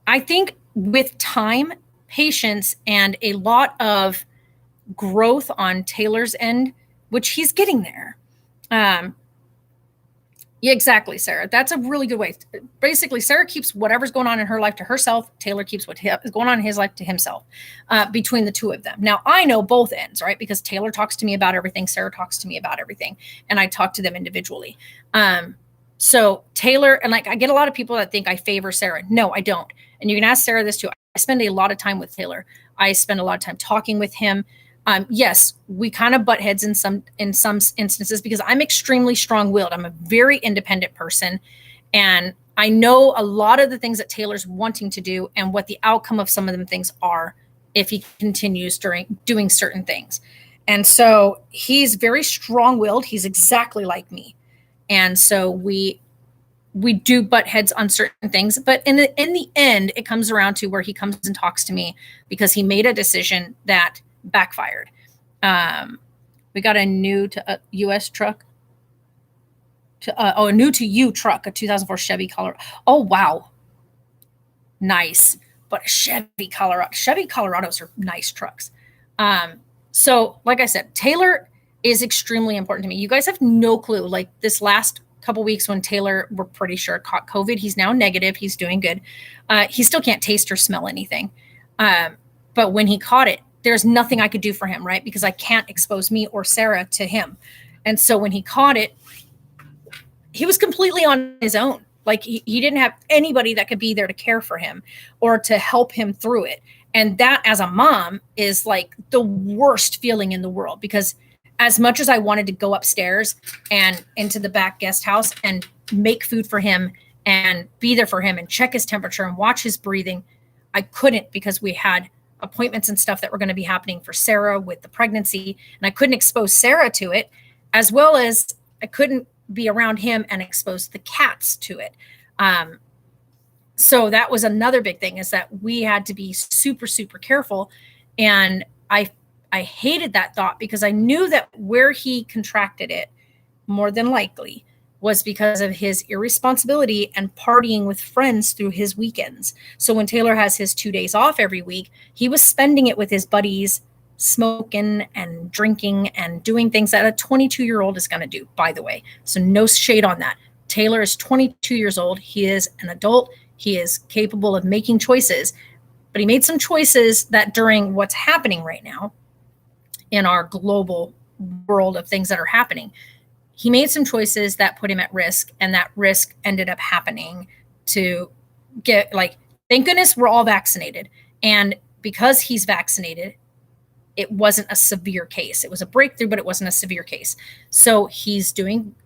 I think with time, patience, and a lot of growth on Taylor's end, which he's getting there. Yeah, exactly, Sarah. That's a really good way. Basically, Sarah keeps whatever's going on in her life to herself. Taylor keeps what is going on in his life to himself, between the two of them. Now, I know both ends, right? Because Taylor talks to me about everything. Sarah talks to me about everything. And I talk to them individually. So Taylor, and like I get a lot of people that think I favor Sarah. No, I don't. And you can ask Sarah this too. I spend a lot of time with Taylor. I spend a lot of time talking with him. Yes, we kind of butt heads in some instances because I'm extremely strong-willed. I'm a very independent person, and I know a lot of the things that Taylor's wanting to do and what the outcome of some of them things are if he continues doing certain things. And so he's very strong-willed. He's exactly like me. And so we do butt heads on certain things, but in the end, it comes around to where he comes and talks to me because he made a decision that backfired. We got a new to US truck, a new to you truck, a 2004 Chevy Colorado. Oh wow, nice. But Chevy Colorados are nice trucks. So like I said, Taylor is extremely important to me. You guys have no clue. Like this last couple weeks when Taylor, we're pretty sure, caught COVID. He's now negative. He's doing good. He still can't taste or smell anything. But when he caught it, there's nothing I could do for him, right? Because I can't expose me or Sarah to him. And so when he caught it, he was completely on his own. Like he didn't have anybody that could be there to care for him or to help him through it. And that as a mom is like the worst feeling in the world, because as much as I wanted to go upstairs and into the back guest house and make food for him and be there for him and check his temperature and watch his breathing, I couldn't because we had appointments and stuff that were going to be happening for Sarah with the pregnancy. And I couldn't expose Sarah to it, as well as I couldn't be around him and expose the cats to it. So that was another big thing, is that we had to be super, super careful. And I hated that thought because I knew that where he contracted it more than likely was because of his irresponsibility and partying with friends through his weekends. So when Taylor has his 2 days off every week, he was spending it with his buddies, smoking and drinking and doing things that a 22-year-old is going to do, by the way. So no shade on that. Taylor is 22 years old. He is an adult. He is capable of making choices, but he made some choices that during what's happening right now in our global world of things that are happening, he made some choices that put him at risk, and that risk ended up happening to get, like, thank goodness we're all vaccinated. And because he's vaccinated, it wasn't a severe case. It was a breakthrough, but it wasn't a severe case. So he's doing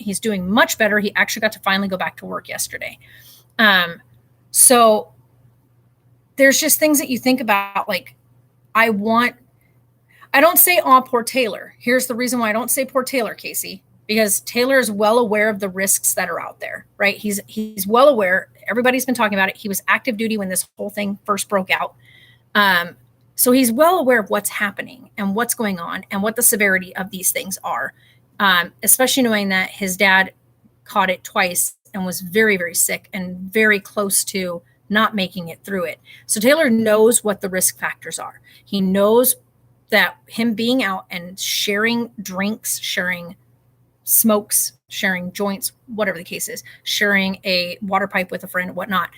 much better. He actually got to finally go back to work yesterday. So there's just things that you think about, like, I don't say, oh, poor Taylor. Here's the reason why I don't say poor Taylor, Casey. Because Taylor is well aware of the risks that are out there, right? He's well aware. Everybody's been talking about it. He was active duty when this whole thing first broke out. So he's well aware of what's happening and what's going on and what the severity of these things are, especially knowing that his dad caught it twice and was very, very sick and very close to not making it through it. So Taylor knows what the risk factors are. He knows that him being out and sharing drinks, sharing smokes, sharing joints, whatever the case is, sharing a water pipe with a friend, whatnot,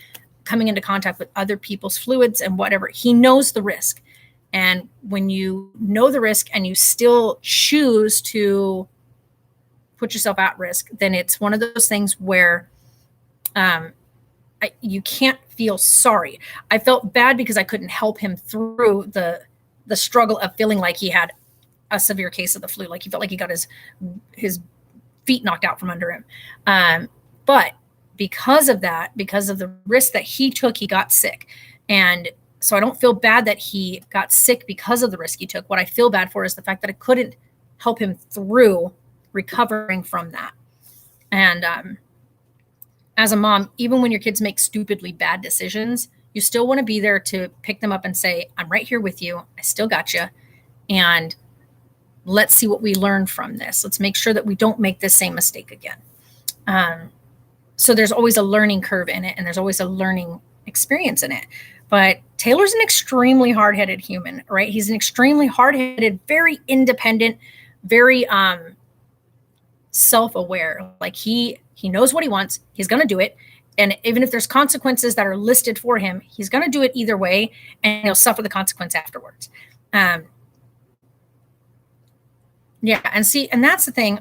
coming into contact with other people's fluids and whatever, he knows the risk. And when you know the risk and you still choose to put yourself at risk, then it's one of those things where you can't feel sorry. I felt bad because I couldn't help him through the struggle of feeling like he had a severe case of the flu. Like he felt like he got his feet knocked out from under him. But because of that, because of the risk that he took, he got sick. And so I don't feel bad that he got sick because of the risk he took. What I feel bad for is the fact that I couldn't help him through recovering from that. And as a mom, even when your kids make stupidly bad decisions, you still want to be there to pick them up and say, I'm right here with you. I still got you. And let's see what we learn from this. Let's make sure that we don't make this same mistake again. So there's always a learning curve in it, and there's always a learning experience in it. But Taylor's an extremely hard-headed human, right? He's an extremely hard-headed, very independent, very self-aware. Like he knows what he wants. He's going to do it. And even if there's consequences that are listed for him, he's going to do it either way, and he'll suffer the consequence afterwards. Yeah. And that's the thing.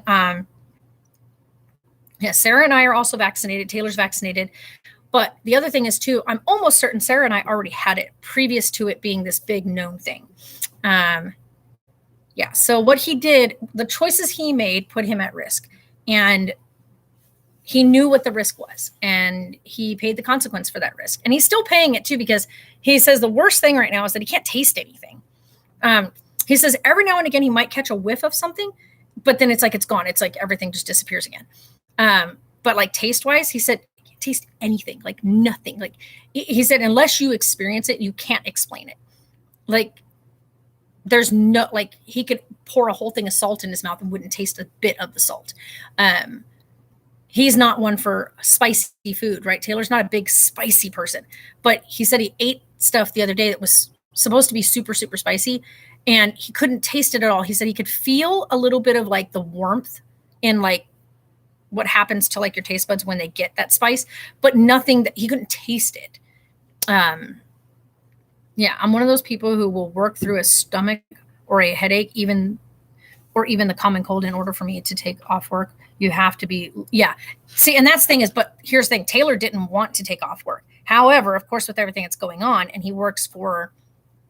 Yeah, Sarah and I are also vaccinated. Taylor's vaccinated. But the other thing is too, I'm almost certain Sarah and I already had it previous to it being this big known thing. Yeah. So what he did, the choices he made put him at risk, and he knew what the risk was, and he paid the consequence for that risk. And he's still paying it too, because he says the worst thing right now is that he can't taste anything. He says every now and again, he might catch a whiff of something, but then it's like, it's gone. It's like everything just disappears again. But like taste wise, he said, he can't taste anything, like nothing. Like he said, unless you experience it, you can't explain it. Like there's no, like he could pour a whole thing of salt in his mouth and wouldn't taste a bit of the salt. He's not one for spicy food, right? Taylor's not a big spicy person, but he said he ate stuff the other day that was supposed to be super, super spicy, and he couldn't taste it at all. He said he could feel a little bit of like the warmth in like what happens to like your taste buds when they get that spice, but nothing that he couldn't taste it. Yeah, I'm one of those people who will work through a stomach or a headache, even the common cold, in order for me to take off work. You have to be, yeah. See, and that's the thing is, but here's the thing, Taylor didn't want to take off work. However, of course, with everything that's going on, and he works for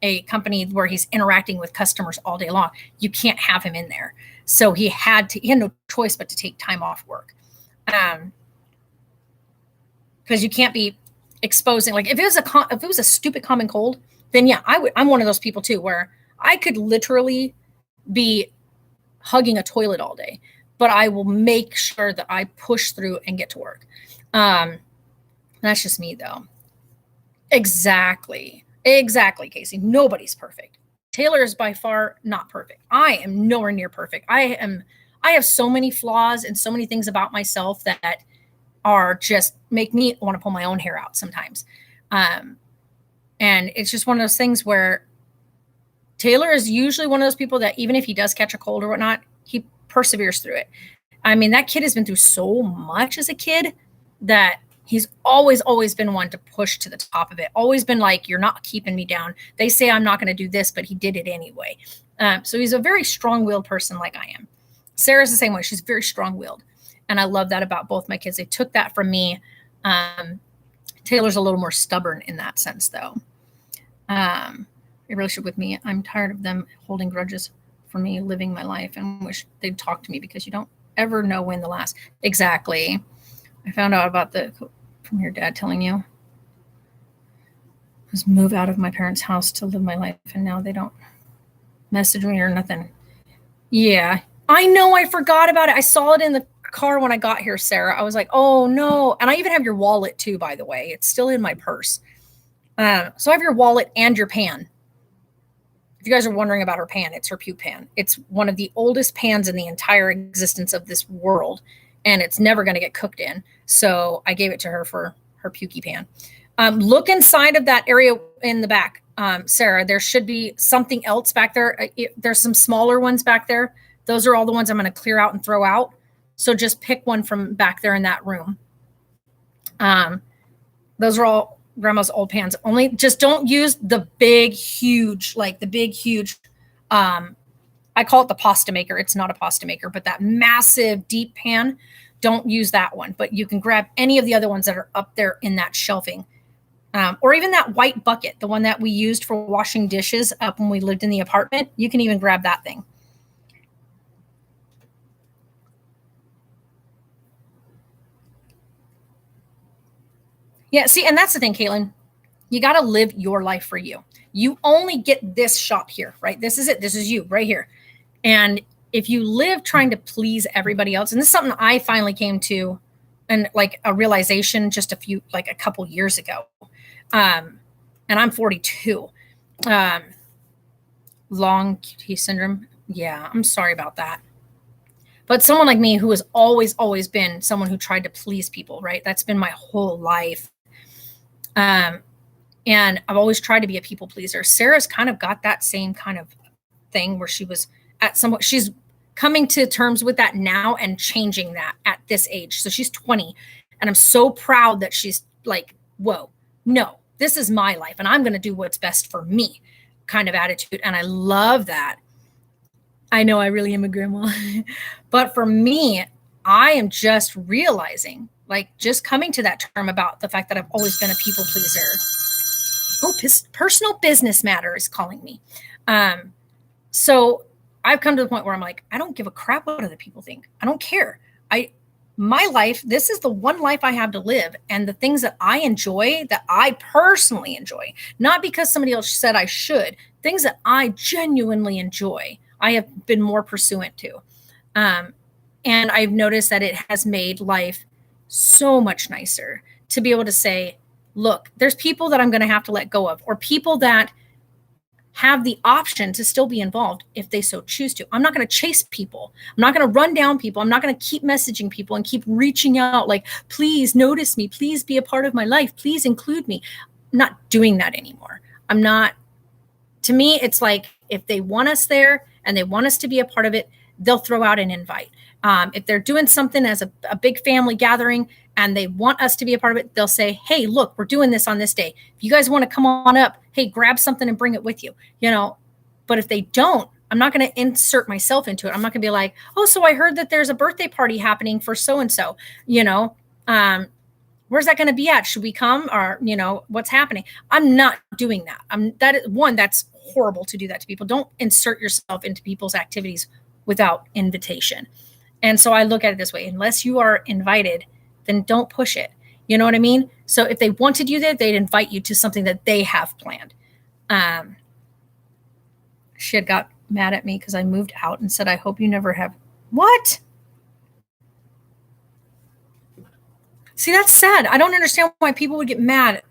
a company where he's interacting with customers all day long, you can't have him in there. So he had no choice but to take time off work. Because you can't be exposing, like if it was a stupid common cold, then yeah, I'm one of those people too, where I could literally be hugging a toilet all day, but I will make sure that I push through and get to work. That's just me though. Exactly, Casey. Nobody's perfect. Taylor is by far not perfect. I am nowhere near perfect. I have so many flaws and so many things about myself that are just make me want to pull my own hair out sometimes. And it's just one of those things where Taylor is usually one of those people that even if he does catch a cold or whatnot, he perseveres through it. I mean, that kid has been through so much as a kid that he's always been one to push to the top of it. Always been like, you're not keeping me down. They say I'm not going to do this, but he did it anyway. So he's a very strong-willed person like I am. Sarah's the same way. She's very strong-willed. And I love that about both my kids. They took that from me. Taylor's a little more stubborn in that sense, though. A relationship with me, I'm tired of them holding grudges for me living my life and wish they'd talk to me, because you don't ever know when the last. Exactly. I found out about from your dad telling you. I was move out of my parents' house to live my life, and now they don't message me or nothing. Yeah, I know. I forgot about it. I saw it in the car when I got here, Sarah. I was like, oh no. And I even have your wallet too, by the way. It's still in my purse. So I have your wallet and your pan. If you guys are wondering about her pan, it's her puke pan. It's one of the oldest pans in the entire existence of this world, and it's never going to get cooked in. So I gave it to her for her pukey pan. Look inside of that area in the back, Sarah. There should be something else back there. There's some smaller ones back there. Those are all the ones I'm going to clear out and throw out. So just pick one from back there in that room. Those are all grandma's old pans. Only just don't use the big, huge, I I call it the pasta maker. It's not a pasta maker, but that massive deep pan, don't use that one. But you can grab any of the other ones that are up there in that shelving. Or even that white bucket, the one that we used for washing dishes up when we lived in the apartment. You can even grab that thing. Yeah, see, and that's the thing, Caitlin. You got to live your life for you. You only get this shot here, right? This is it. This is you right here. And if you live trying to please everybody else, and this is something I finally came to, and like a realization just a couple years ago. And I'm 42. Long QT syndrome. Yeah, I'm sorry about that. But someone like me who has always been someone who tried to please people, right? That's been my whole life. And I've always tried to be a people pleaser. Sarah's kind of got that same kind of thing where she was she's coming to terms with that now and changing that at this age. So she's 20. And I'm so proud that she's like, whoa, no, this is my life and I'm going to do what's best for me kind of attitude. And I love that. I know I really am a grandma. But for me, I am just realizing, like just coming to that term about the fact that I've always been a people pleaser. Oh, personal business matter is calling me. So I've come to the point where I'm like, I don't give a crap what other people think. I don't care. My life, this is the one life I have to live. And the things that I enjoy, that I personally enjoy, not because somebody else said I should, things that I genuinely enjoy, I have been more pursuant to. And I've noticed that it has made life so much nicer to be able to say, look, there's people that I'm going to have to let go of, or people that have the option to still be involved if they so choose to. I'm not going to chase people. I'm not going to run down people. I'm not going to keep messaging people and keep reaching out like, please notice me. Please be a part of my life. Please include me. I'm not doing that anymore. To me, it's like if they want us there and they want us to be a part of it, they'll throw out an invite. If they're doing something as a big family gathering and they want us to be a part of it, they'll say, hey, look, we're doing this on this day. If you guys want to come on up, hey, grab something and bring it with you, But if they don't, I'm not going to insert myself into it. I'm not going to be like, oh, so I heard that there's a birthday party happening for so-and-so, where's that going to be at? Should we come? Or, what's happening? I'm not doing that. That's horrible to do that to people. Don't insert yourself into people's activities without invitation. And so I look at it this way, unless you are invited, then don't push it. You know what I mean? So if they wanted you there, they'd invite you to something that they have planned. She had got mad at me because I moved out and said, I hope you never have. What? See, that's sad. I don't understand why people would get mad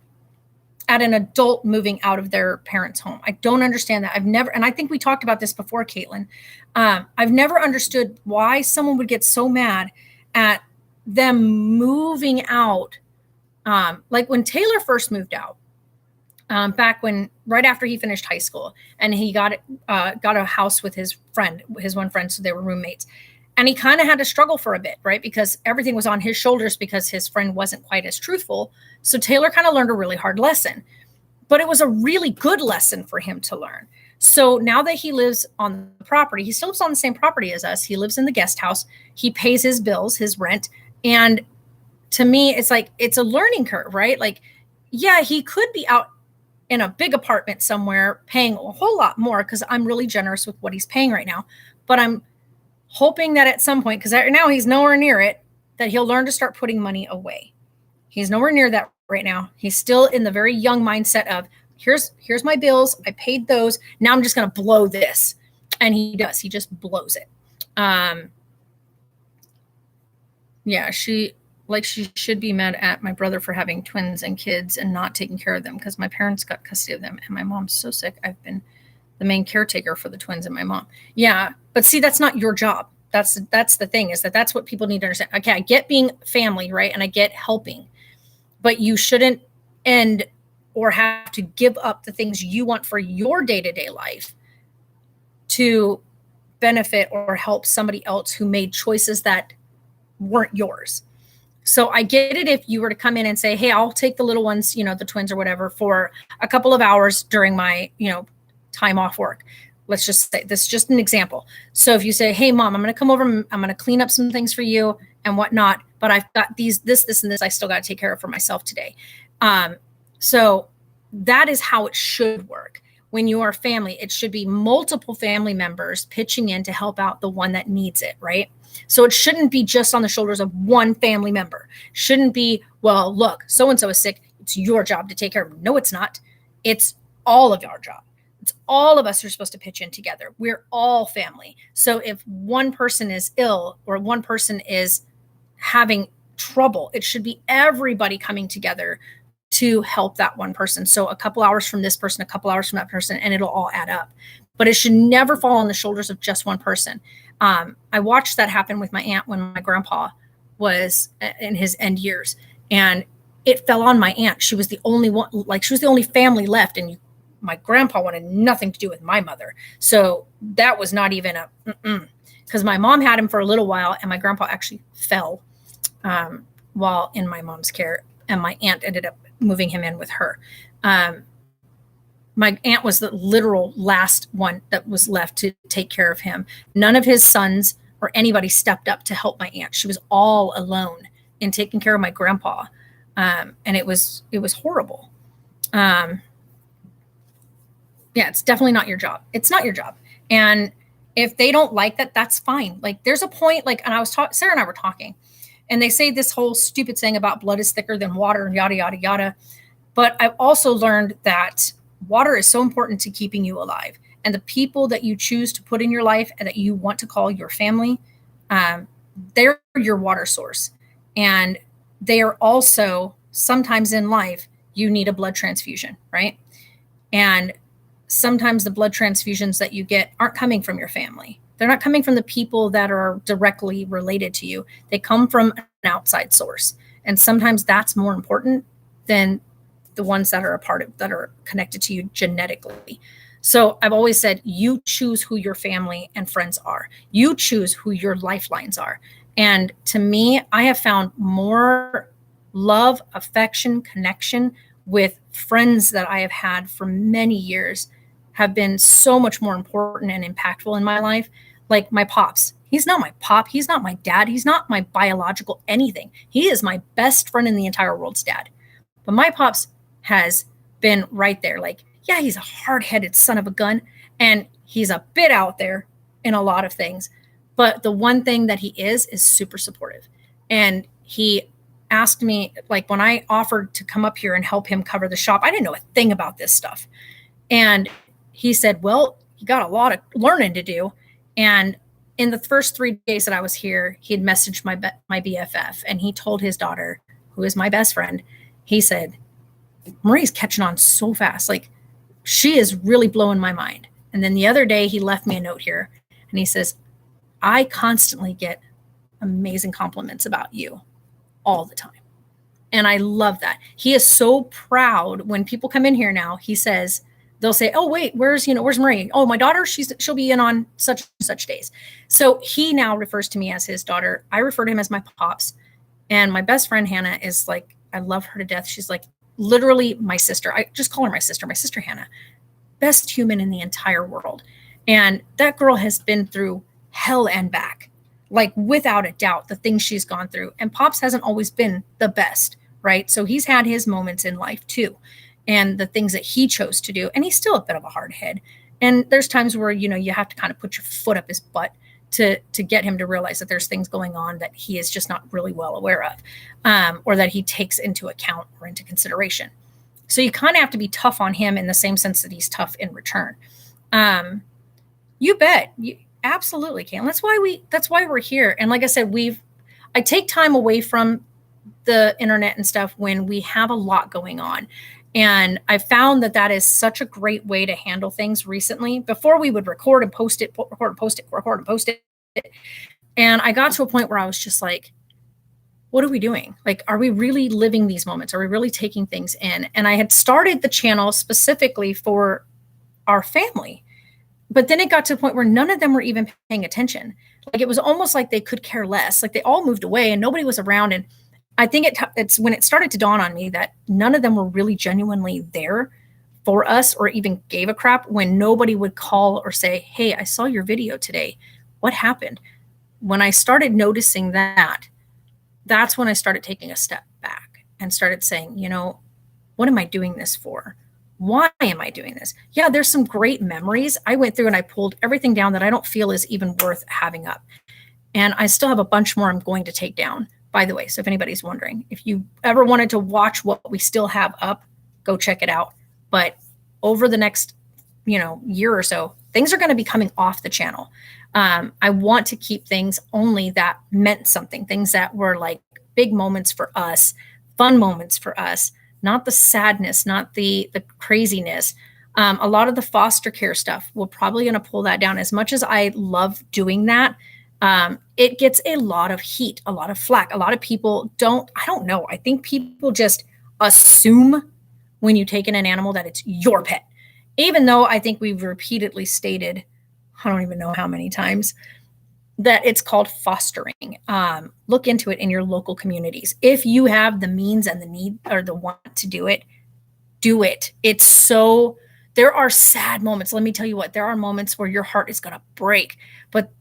at an adult moving out of their parents' home. I don't understand that. And I think we talked about this before, Caitlin. I've never understood why someone would get so mad at them moving out. Like when Taylor first moved out, right after he finished high school, and he got a house with his one friend, so they were roommates. And he kind of had to struggle for a bit, right? Because everything was on his shoulders because his friend wasn't quite as truthful. So Taylor kind of learned a really hard lesson, but it was a really good lesson for him to learn. So now that he lives on the property, he still lives on the same property as us. He lives in the guest house. He pays his bills, his rent. And to me, it's like, it's a learning curve, right? Like, yeah, he could be out in a big apartment somewhere paying a whole lot more because I'm really generous with what he's paying right now. But I'm hoping that at some point, because right now he's nowhere near it, that he'll learn to start putting money away. He's nowhere near that right now. He's still in the very young mindset of, here's my bills. I paid those. Now I'm just going to blow this. And he does. He just blows it. Yeah, she should be mad at my brother for having twins and kids and not taking care of them because my parents got custody of them and my mom's so sick. I've been the main caretaker for the twins and my mom. Yeah, but see, that's not your job. That's the thing, is that's what people need to understand. Okay, I get being family, right? And I get helping, but you shouldn't end or have to give up the things you want for your day-to-day life to benefit or help somebody else who made choices that weren't yours. So I get it if you were to come in and say, hey, I'll take the little ones, the twins or whatever, for a couple of hours during my, time off work. let's just say this is just an example. So if you say, hey, mom, I'm going to come over, I'm going to clean up some things for you and whatnot, but I've got this, and this I still got to take care of for myself today. So that is how it should work. When you are family, it should be multiple family members pitching in to help out the one that needs it, right? So it shouldn't be just on the shoulders of one family member. Shouldn't be, well, look, so-and-so is sick. It's your job to take care of them. No, it's not. It's all of our job. It's all of us who are supposed to pitch in together. We're all family. So if one person is ill or one person is having trouble, it should be everybody coming together to help that one person. So a couple hours from this person, a couple hours from that person, and it'll all add up. But it should never fall on the shoulders of just one person. I watched that happen with my aunt when my grandpa was in his end years, and it fell on my aunt. She was the only one, like she was the only family left, and my grandpa wanted nothing to do with my mother. So that was not even because my mom had him for a little while, and my grandpa actually fell while in my mom's care, and my aunt ended up moving him in with her. My aunt was the literal last one that was left to take care of him. None of his sons or anybody stepped up to help my aunt. She was all alone in taking care of my grandpa. And it was horrible. Yeah, it's definitely not your job. It's not your job. And if they don't like that, that's fine. Like there's a point, like, and Sarah and I were talking, and they say this whole stupid saying about blood is thicker than water and yada, yada, yada. But I've also learned that water is so important to keeping you alive. And the people that you choose to put in your life and that you want to call your family, they're your water source. And they are also, sometimes in life, you need a blood transfusion, right? And sometimes the blood transfusions that you get aren't coming from your family. They're not coming from the people that are directly related to you. They come from an outside source. And sometimes that's more important than the ones that are that are connected to you genetically. So I've always said, you choose who your family and friends are. You choose who your lifelines are. And to me, I have found more love, affection, connection with friends that I have had for many years have been so much more important and impactful in my life. Like my pops. He's not my pop. He's not my dad. He's not my biological anything. He is my best friend in the entire world's dad. But my pops has been right there. Like, yeah, he's a hard-headed son of a gun, and he's a bit out there in a lot of things. But the one thing that he is super supportive. And he asked me, like when I offered to come up here and help him cover the shop, I didn't know a thing about this stuff. And he said, well, you got a lot of learning to do. And in the first 3 days that I was here, he had messaged my BFF, and he told his daughter, who is my best friend, he said, Marie's catching on so fast. Like, she is really blowing my mind. And then the other day he left me a note here, and he says, I constantly get amazing compliments about you all the time. And I love that. He is so proud when people come in here now. He says, they'll say, oh, wait, where's Marie? Oh, my daughter, she'll be in on such and such days. So he now refers to me as his daughter. I refer to him as my pops. And my best friend, Hannah, is like, I love her to death. She's like literally my sister. I just call her my sister Hannah. Best human in the entire world. And that girl has been through hell and back, like without a doubt, the things she's gone through. And Pops hasn't always been the best, right? So he's had his moments in life too. And the things that he chose to do. And he's still a bit of a hard head. And there's times where, you have to kind of put your foot up his butt to get him to realize that there's things going on that he is just not really well aware of, or that he takes into account or into consideration. So you kind of have to be tough on him in the same sense that he's tough in return. You bet. You absolutely can. That's why we're here. And like I said, I take time away from the internet and stuff when we have a lot going on. And I found that is such a great way to handle things recently. Before we would record and post it. And I got to a point where I was just like, what are we doing? Like, are we really living these moments? Are we really taking things in? And I had started the channel specifically for our family. But then it got to a point where none of them were even paying attention. Like, it was almost like they could care less. Like, they all moved away and nobody was around. And I think it's when it started to dawn on me that none of them were really genuinely there for us or even gave a crap when nobody would call or say, hey, I saw your video today. What happened? When I started noticing that, that's when I started taking a step back and started saying, what am I doing this for? Why am I doing this? Yeah, there's some great memories. I went through and I pulled everything down that I don't feel is even worth having up. And I still have a bunch more I'm going to take down, by the way. So if anybody's wondering, if you ever wanted to watch what we still have up, go check it out. But over the next, year or so, things are going to be coming off the channel. I want to keep things only that meant something, things that were like big moments for us, fun moments for us, not the sadness, not the craziness. A lot of the foster care stuff, we're probably going to pull that down. As much as I love doing that, it gets a lot of heat, a lot of flack. A lot of people I don't know. I think people just assume when you take in an animal that it's your pet. Even though I think we've repeatedly stated, I don't even know how many times, that it's called fostering. Look into it in your local communities. If you have the means and the need or the want to do it, do it. There are sad moments. Let me tell you what, there are moments where your heart is going to break, but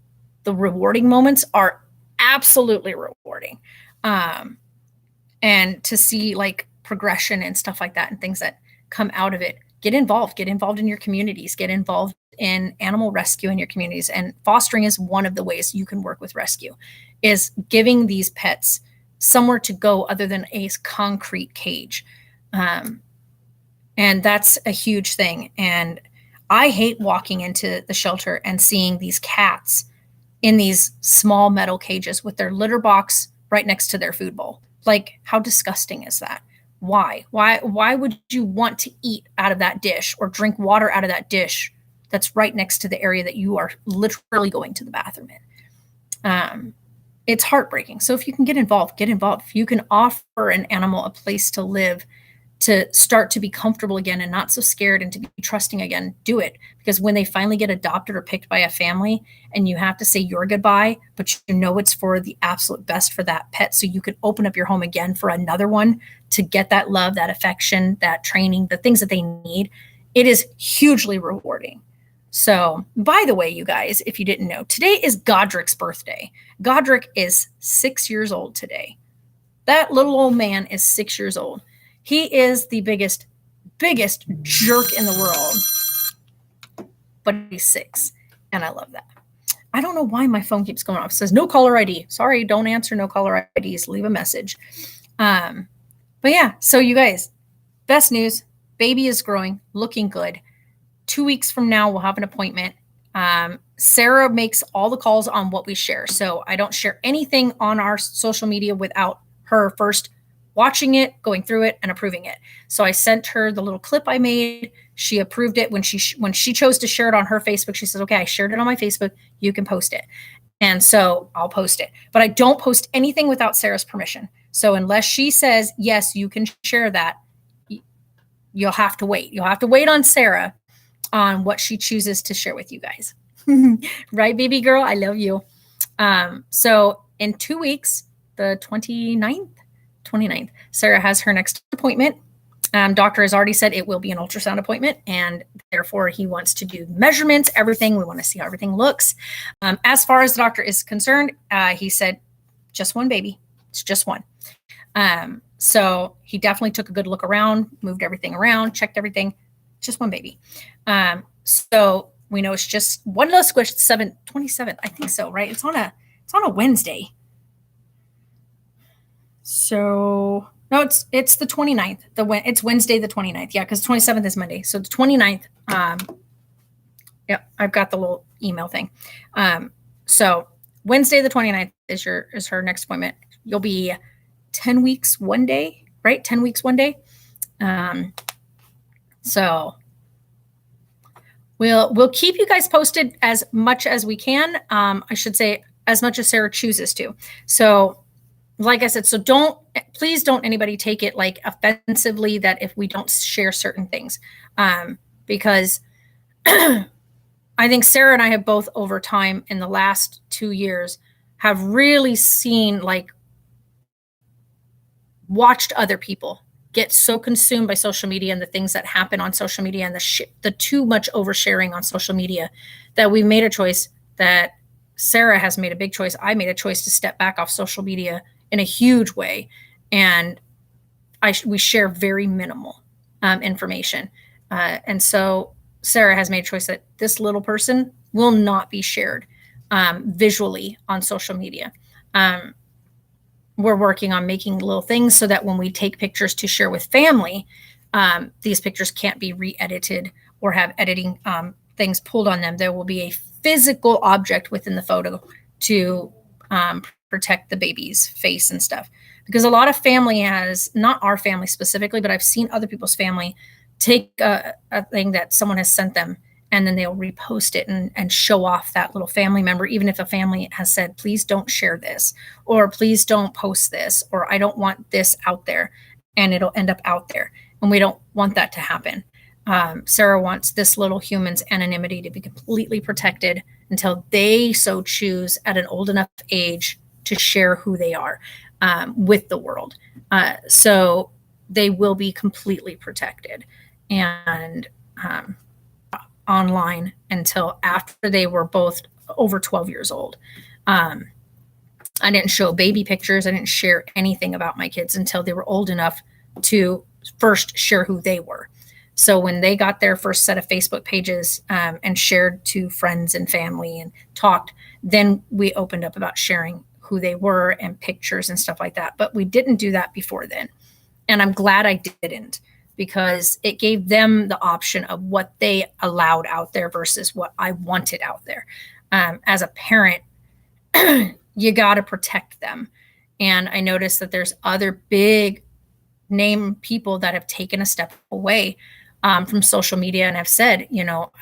the rewarding moments are absolutely rewarding. And to see like progression and stuff like that and things that come out of it, get involved in your communities, get involved in animal rescue in your communities. And fostering is one of the ways you can work with rescue, is giving these pets somewhere to go other than a concrete cage. And that's a huge thing. And I hate walking into the shelter and seeing these cats in these small metal cages with their litter box right next to their food bowl. Like, how disgusting is that? Why would you want to eat out of that dish or drink water out of that dish that's right next to the area that you are literally going to the bathroom in? It's heartbreaking. So if you can get involved. If you can offer an animal a place to live, to start to be comfortable again and not so scared and to be trusting again, do it. Because when they finally get adopted or picked by a family and you have to say your goodbye, but it's for the absolute best for that pet, so you could open up your home again for another one to get that love, that affection, that training, the things that they need, it is hugely rewarding. So, by the way, you guys, if you didn't know, today is Godric's birthday. Godric is 6 years old today. That little old man is 6 years old. He is the biggest jerk in the world, but he's 6, and I love that. I don't know why my phone keeps going off. It says no caller ID. Sorry, don't answer no caller IDs. Leave a message. But yeah, so you guys, best news, baby is growing, looking good. 2 weeks from now, we'll have an appointment. Sarah makes all the calls on what we share. So I don't share anything on our social media without her first watching it, going through it, and approving it. So I sent her the little clip I made. She approved it. When she chose to share it on her Facebook, she said, okay, I shared it on my Facebook. You can post it. And so I'll post it. But I don't post anything without Sarah's permission. So unless she says, yes, you can share that, you'll have to wait. You'll have to wait on Sarah on what she chooses to share with you guys. Right, baby girl? I love you. So in 2 weeks, the 29th, Sarah has her next appointment. Doctor has already said it will be an ultrasound appointment, and therefore he wants to do measurements, everything. We want to see how everything looks. As far as the doctor is concerned, he said, just one baby. It's just one. So he definitely took a good look around, moved everything around, checked everything. Just one baby. So we know it's just one little squish. 27th, I think so, right? It's on a Wednesday. So no, it's the 29th. It's Wednesday the 29th. Yeah, because 27th is Monday. So the 29th. Yep, I've got the little email thing. So Wednesday the 29th is her next appointment. You'll be 10 weeks one day, right? 10 weeks one day. So we'll keep you guys posted as much as we can. I should say as much as Sarah chooses to. So like I said, so please don't anybody take it like offensively that if we don't share certain things, because I think Sarah and I have both over time in the last 2 years have really seen, like, watched other people get so consumed by social media and the things that happen on social media and the too much oversharing on social media that we made a choice, that Sarah has made a big choice. I made a choice to step back off social media in a huge way. And we share very minimal information. And so Sarah has made a choice that this little person will not be shared visually on social media. We're working on making little things so that when we take pictures to share with family, these pictures can't be re-edited or have editing things pulled on them. There will be a physical object within the photo to protect the baby's face and stuff. Because a lot of family has, not our family specifically, but I've seen other people's family take a thing that someone has sent them, and then they'll repost it and show off that little family member, even if a family has said, please don't share this, or please don't post this, or I don't want this out there, and it'll end up out there. And we don't want that to happen. Sarah wants this little human's anonymity to be completely protected until they so choose at an old enough age to share who they are with the world. So they will be completely protected and online until after they were both over 12 years old. I didn't show baby pictures. I didn't share anything about my kids until they were old enough to first share who they were. So when they got their first set of Facebook pages and shared to friends and family and talked, then we opened up about sharing who they were and pictures and stuff like that. But we didn't do that before then. And I'm glad I didn't, because it gave them the option of what they allowed out there versus what I wanted out there. As a parent, you got to protect them. And I noticed that there's other big name people that have taken a step away from social media and have said, you know,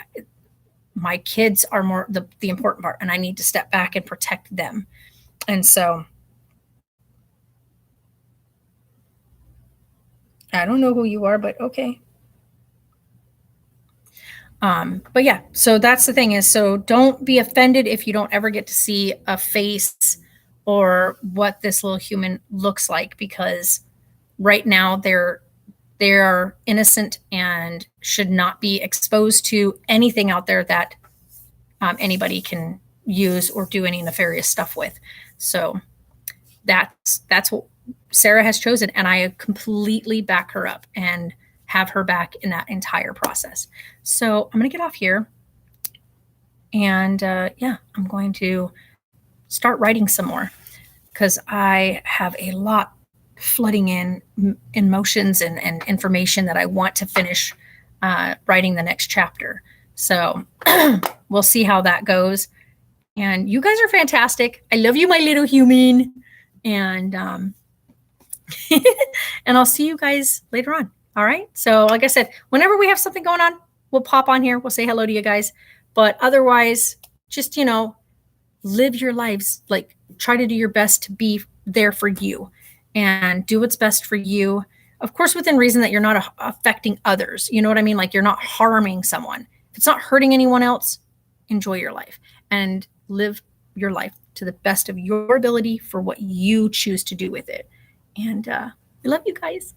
my kids are more the important part, and I need to step back and protect them. And so I don't know who you are, but okay. But yeah, so that's the thing is, so don't be offended if you don't ever get to see a face or what this little human looks like, because right now they're innocent and should not be exposed to anything out there that anybody can use or do any nefarious stuff with. So that's what Sarah has chosen, and I completely back her up and have her back in that entire process. So I'm going to get off here, and yeah, I'm going to start writing some more, because I have a lot flooding in emotions and information that I want to finish writing the next chapter. So we'll see how that goes. And you guys are fantastic. I love you, my little human. And and I'll see you guys later on. All right. So like I said, whenever we have something going on, we'll pop on here. We'll say hello to you guys. But otherwise, just, you know, live your lives. Like, try to do your best to be there for you and do what's best for you. Of course, within reason that you're not affecting others. You know what I mean? Like, you're not harming someone. If it's not hurting anyone else, enjoy your life and live your life to the best of your ability for what you choose to do with it. And I love you guys.